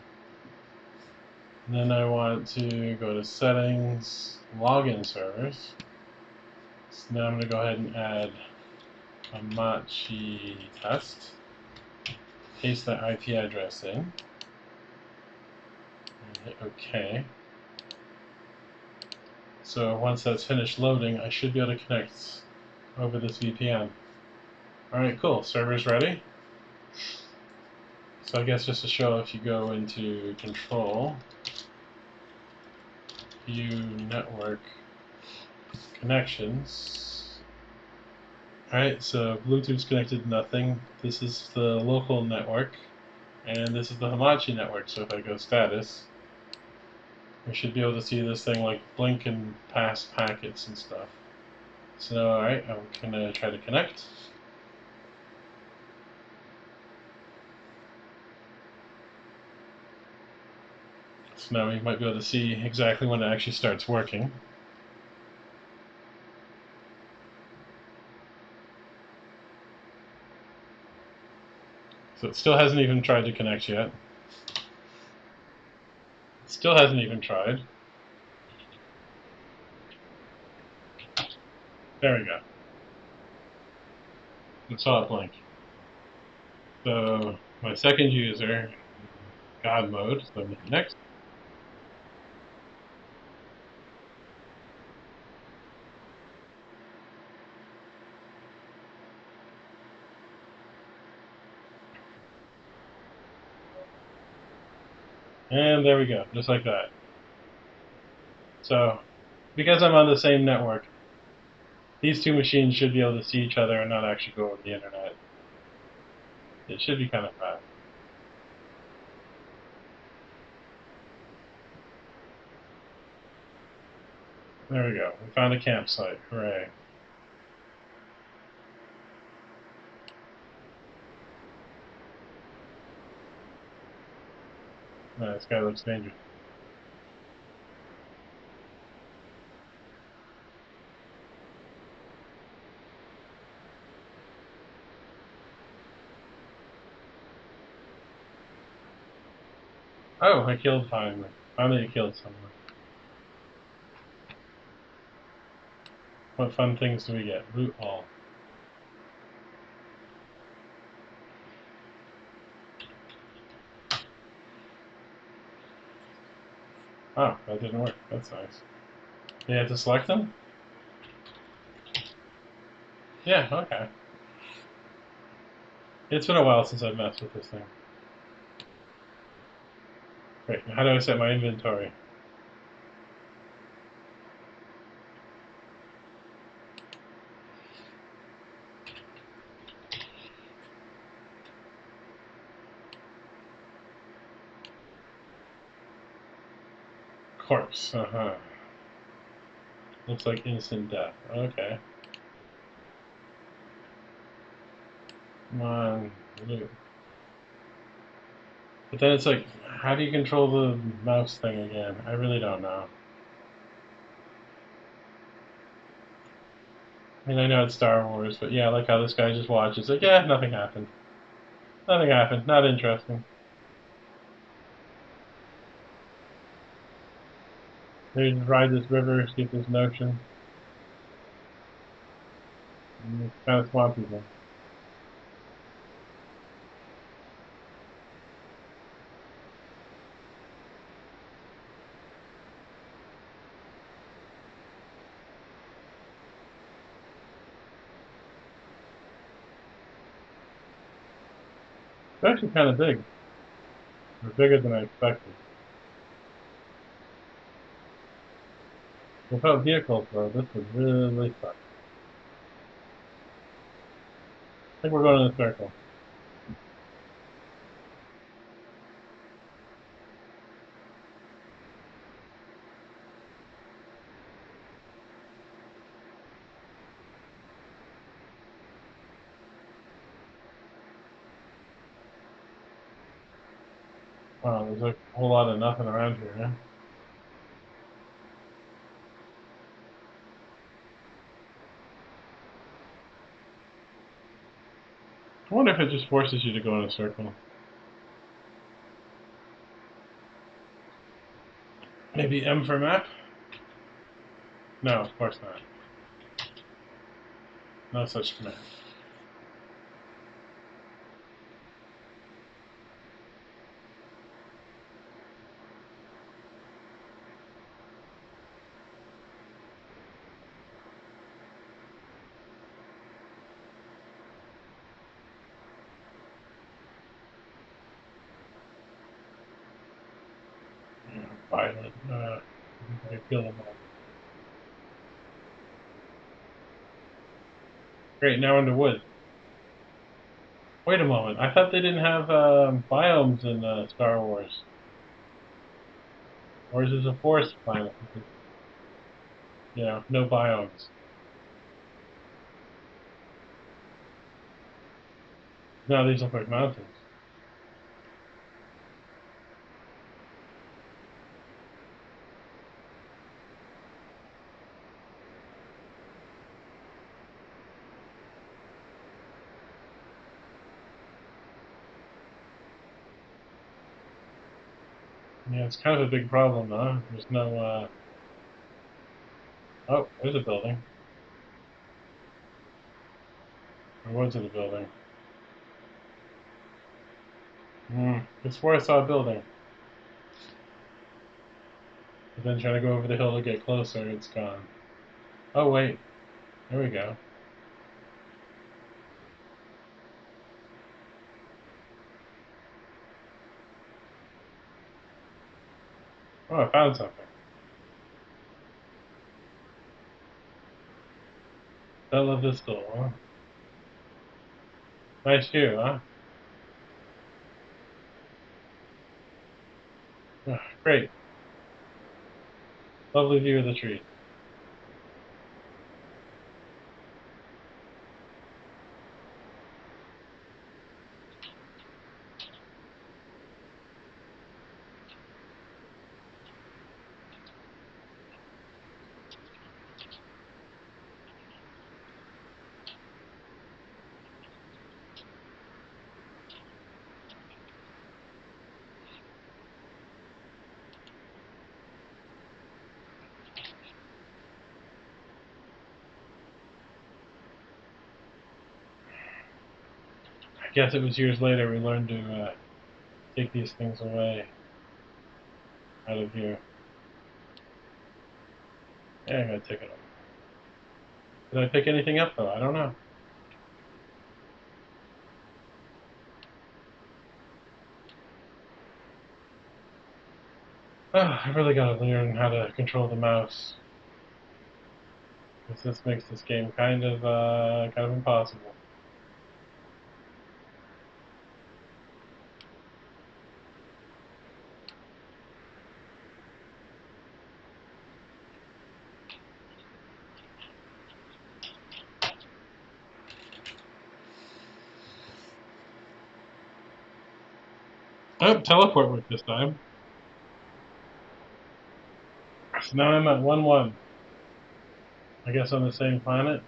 And then I want to go to settings, login servers. So now I'm going to go ahead and add Hamachi test. Paste that IP address in. And hit OK. So once that's finished loading, I should be able to connect over this VPN. Alright, cool. Server's ready. So I guess just to show, if you go into Control, View Network Connections. Alright, so Bluetooth's connected to nothing. This is the local network, and this is the Hamachi network. So if I go status, we should be able to see this thing like blink and pass packets and stuff. So alright, I'm gonna try to connect. So now we might be able to see exactly when it actually starts working. So it still hasn't even tried to connect yet. It still hasn't even tried. There we go. I saw it blink. So my second user, God mode, so next. And there we go, just like that. So, because I'm on the same network, these two machines should be able to see each other and not actually go over the internet. It should be kind of fast. There we go. We found a campsite. Hooray. No, this guy looks dangerous. Oh, I killed finally. Finally, I killed someone. What fun things do we get? Loot all. Oh, that didn't work. That's nice. You have to select them? Yeah, okay. It's been a while since I've messed with this thing. Great. How do I set my inventory? Corpse. Uh-huh. Looks like instant death. Okay. Come on, loot. But then it's like, how do you control the mouse thing again? I really don't know. I mean, I know it's Star Wars, but yeah, I like how this guy just watches. Like, yeah, nothing happened. Nothing happened. Not interesting. Maybe just ride this river, see if there's an ocean. It's kind of swampy then. It's actually kind of big. Or bigger than I expected. Without vehicles, though, this would really suck. I think we're going in a circle. Wow, there's a whole lot of nothing around here, huh? I wonder if it just forces you to go in a circle. Maybe M for map? No, of course not. No such command. Violent. I kill them all. Great, now in the woods. Wait a moment. I thought they didn't have biomes in Star Wars. Or is this a forest planet? You know, no biomes. No, these look like mountains. Yeah, it's kind of a big problem, though. There's no, oh, there's a building. Or was it a building? It's where I saw a building. But then trying to go over the hill to get closer, it's gone. Oh, wait. There we go. Oh, I found something. Bella Vista, huh? Nice view, huh? Great. Lovely view of the tree. I guess it was years later we learned to take these things away out of here. Yeah, I'm gonna take it off. Did I pick anything up though? I don't know. Oh, I really gotta learn how to control the mouse. Because this makes this game kind of impossible. Oh, teleport worked this time. So now I'm at 1-1. I guess on the same planet.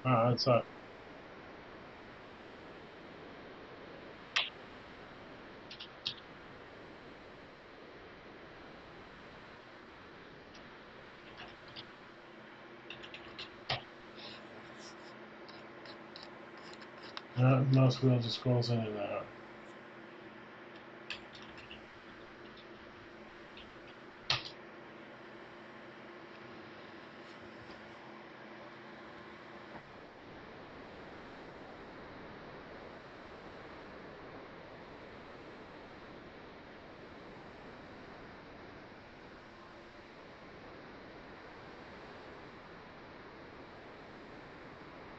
Ah, that sucks. Mouse wheel just scrolls in and out.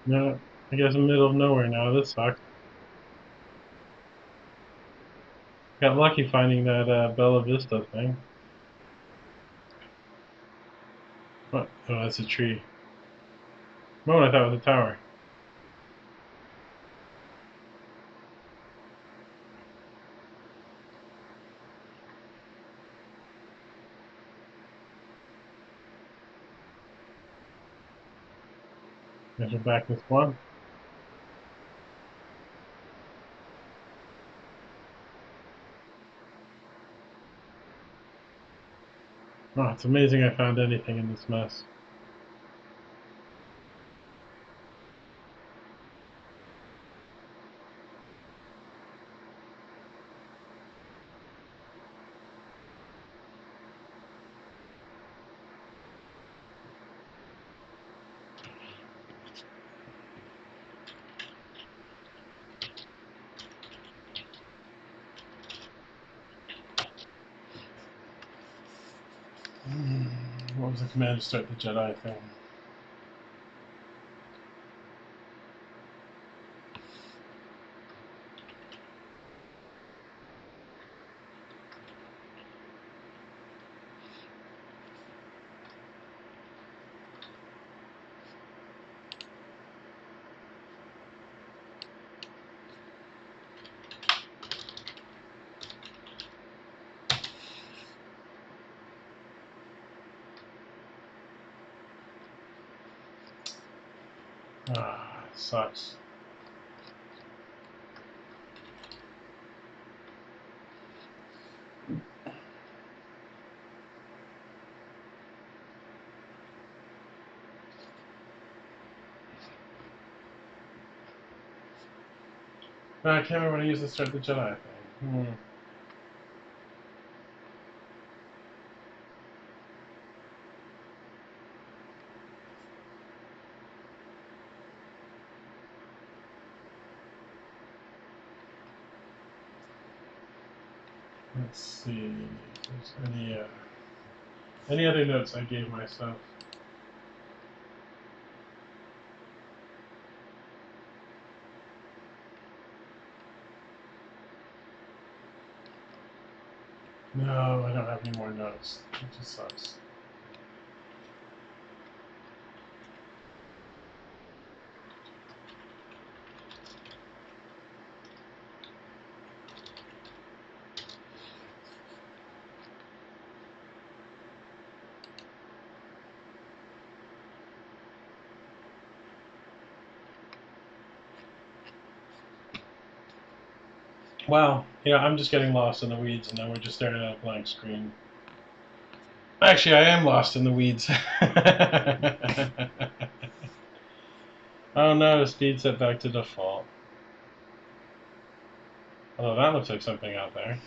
No, I guess I'm middle of nowhere now. This sucks. Got lucky finding that Bella Vista thing. What? Oh, that's a tree. Oh, I thought it was a tower. Measure back this one. Oh, it's amazing I found anything in this mess. What was the command to start the Jedi thing? Ah, it sucks. No, I can't remember when I used to start the Jedi thing. Let's see if there's any other notes I gave myself. No, I don't have any more notes. It just sucks. Wow, yeah, I'm just getting lost in the weeds, and now we're just staring at a blank screen. Actually, I am lost in the weeds. Oh no, speed set back to default. Although that looks like something out there.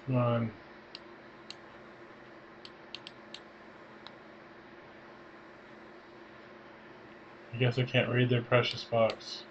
Come on. I guess I can't read their precious box.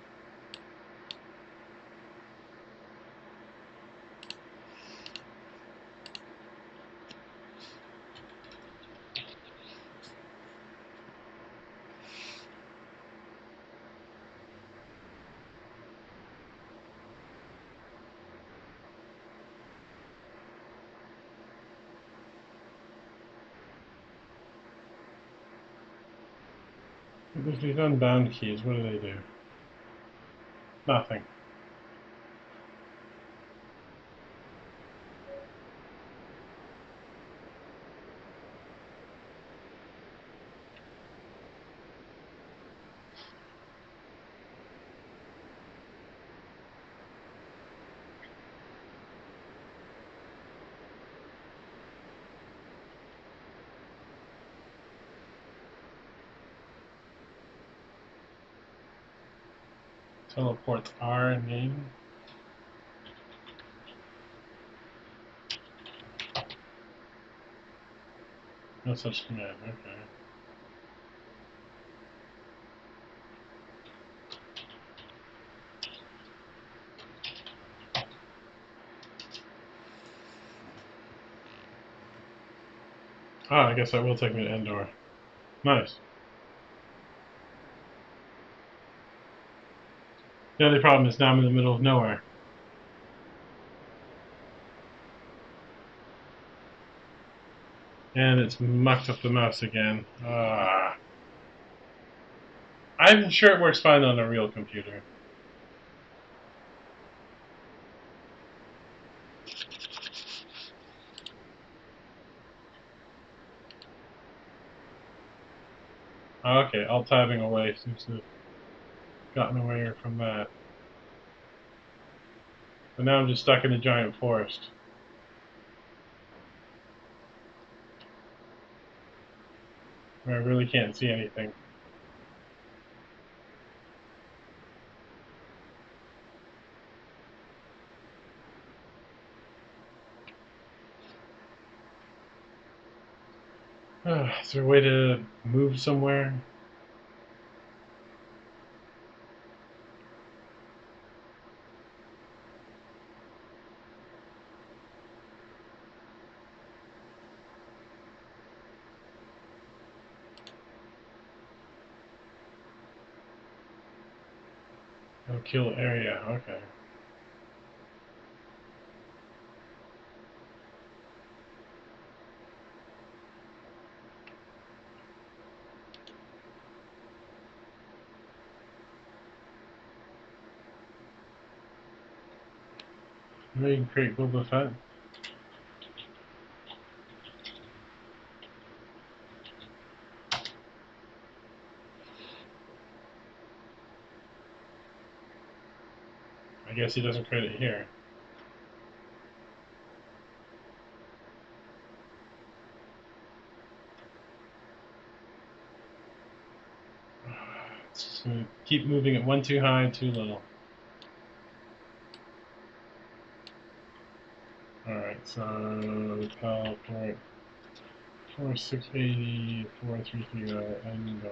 If these unbound keys, what do they do? Nothing. Teleport R name. No such command, okay. Ah, I guess that will take me to Endor. Nice. The only problem is now I'm in the middle of nowhere. And it's mucked up the mouse again. Ah. I'm sure it works fine on a real computer. Okay, alt-tabbing away seems to have gotten away from that. But now I'm just stuck in a giant forest. Where I really can't see anything. Is there a way to move somewhere? Oh, kill area, okay. Maybe you can create Boba Fett. I guess he doesn't create it here. Just gonna keep moving it one too high, too little. Alright, so teleport 4680 4330 Endor.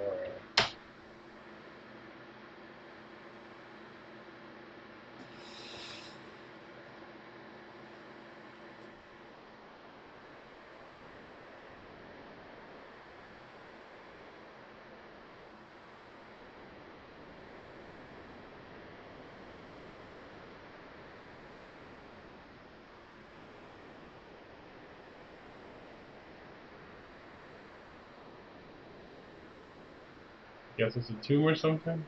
Guess it's a tomb or something?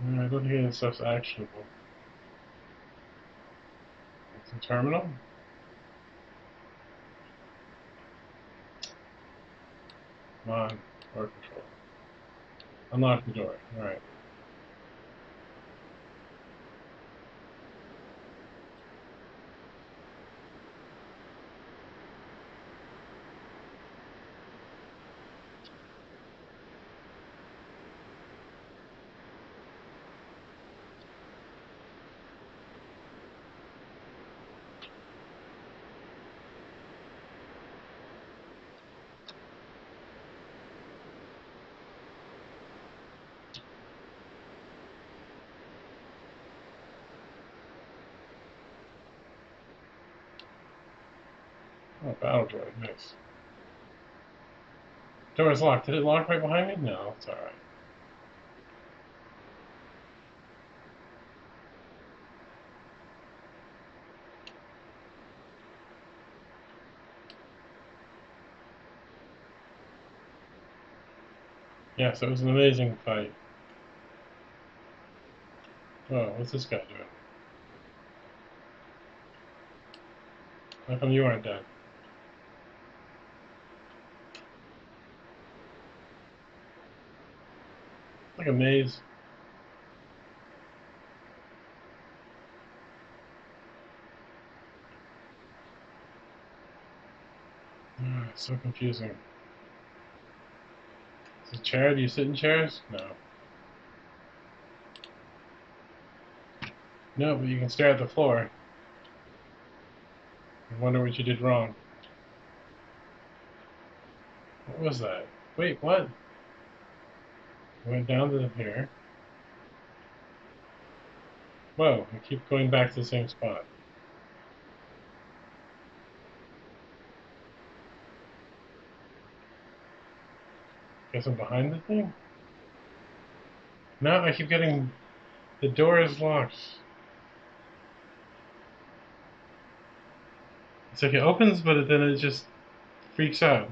I don't think any of this stuff's actionable. It's a terminal? Come on, door control. Unlock the door, alright. Oh, battle droid, nice. Door is locked. Did it lock right behind me? No, it's alright. Yes, it was an amazing fight. Oh, what's this guy doing? How come you aren't dead? Like a maze. Oh, it's so confusing. Is it a chair? Do you sit in chairs? No. No, but you can stare at the floor and wonder what you did wrong. What was that? Wait, what? I went down to here. Whoa, I keep going back to the same spot. Guess I'm behind the thing? No, I keep getting... The door is locked. It's like it opens, but then it just freaks out.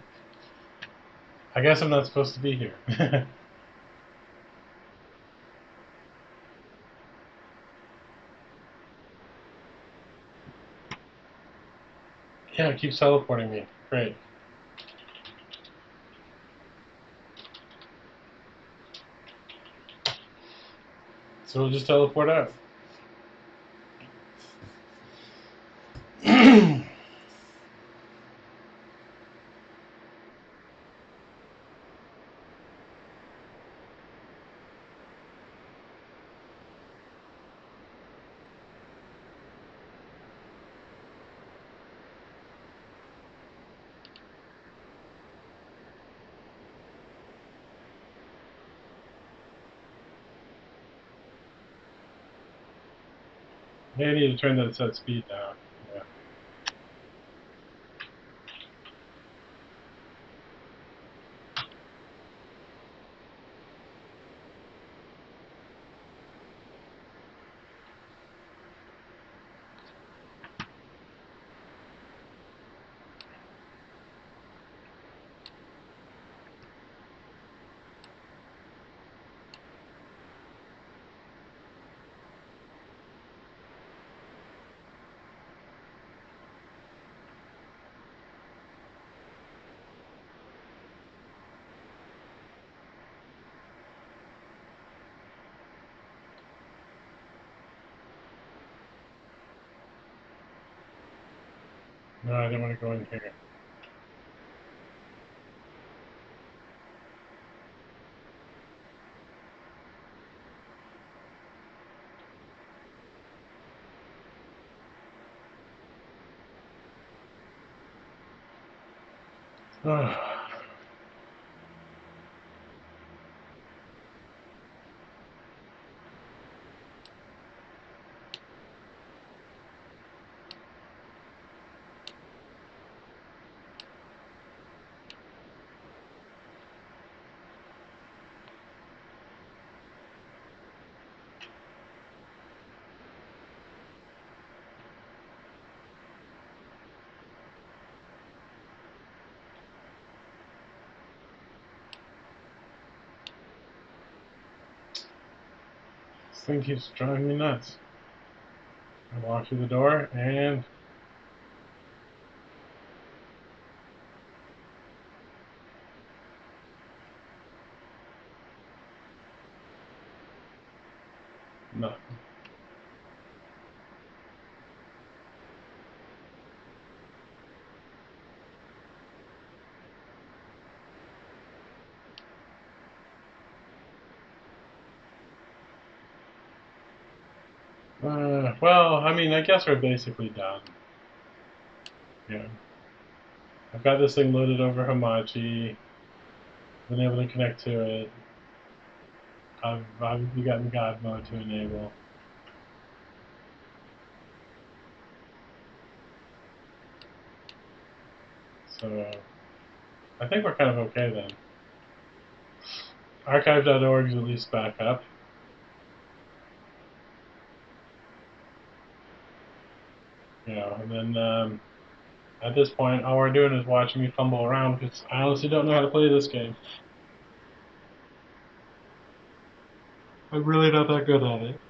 I guess I'm not supposed to be here. Yeah, it keeps teleporting me. Great. So we'll just teleport out. Maybe I need to turn that set speed down. Yeah. No, I didn't want to go in here. This thing keeps driving me nuts. I walk through the door and... nothing. Well, I mean, I guess we're basically done. Yeah. I've got this thing loaded over Hamachi, been able to connect to it. I've obviously gotten God mode to enable. So I think we're kind of okay then. Archive.org is at least back up. You know, and then at this point, all we're doing is watching me fumble around because I honestly don't know how to play this game. I'm really not that good at it.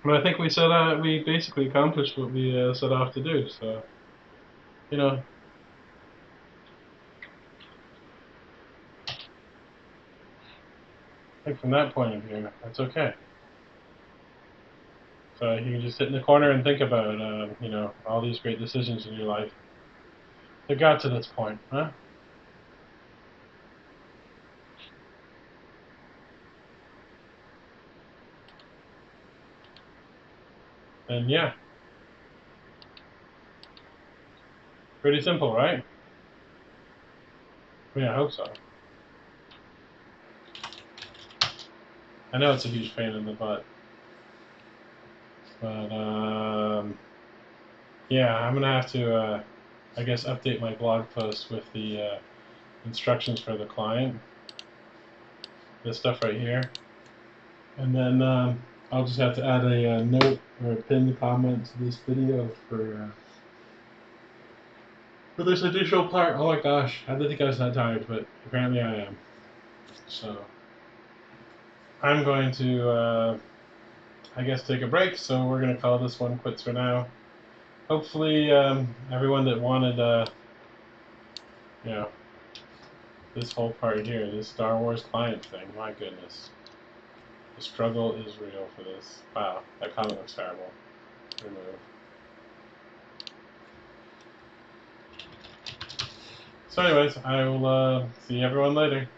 But I think we basically accomplished what we set off to do. So, you know, I think from that point of view, that's okay. So you can just sit in the corner and think about, you know, all these great decisions in your life that got to this point, huh? And yeah, pretty simple, right? Yeah, I hope so. I know it's a huge pain in the butt, but yeah, I'm gonna have to, I guess, update my blog post with the instructions for the client. This stuff right here, and then I'll just have to add a note or a pinned comment to this video for this additional part. Oh my gosh, I didn't think I was that tired, but apparently I am. So I'm going to, I guess, take a break. So we're going to call this one quits for now. Hopefully, everyone that wanted, you know, this whole part here, this Star Wars client thing, my goodness. The struggle is real for this. Wow, that comment looks terrible. Remove. So anyways, I will see everyone later.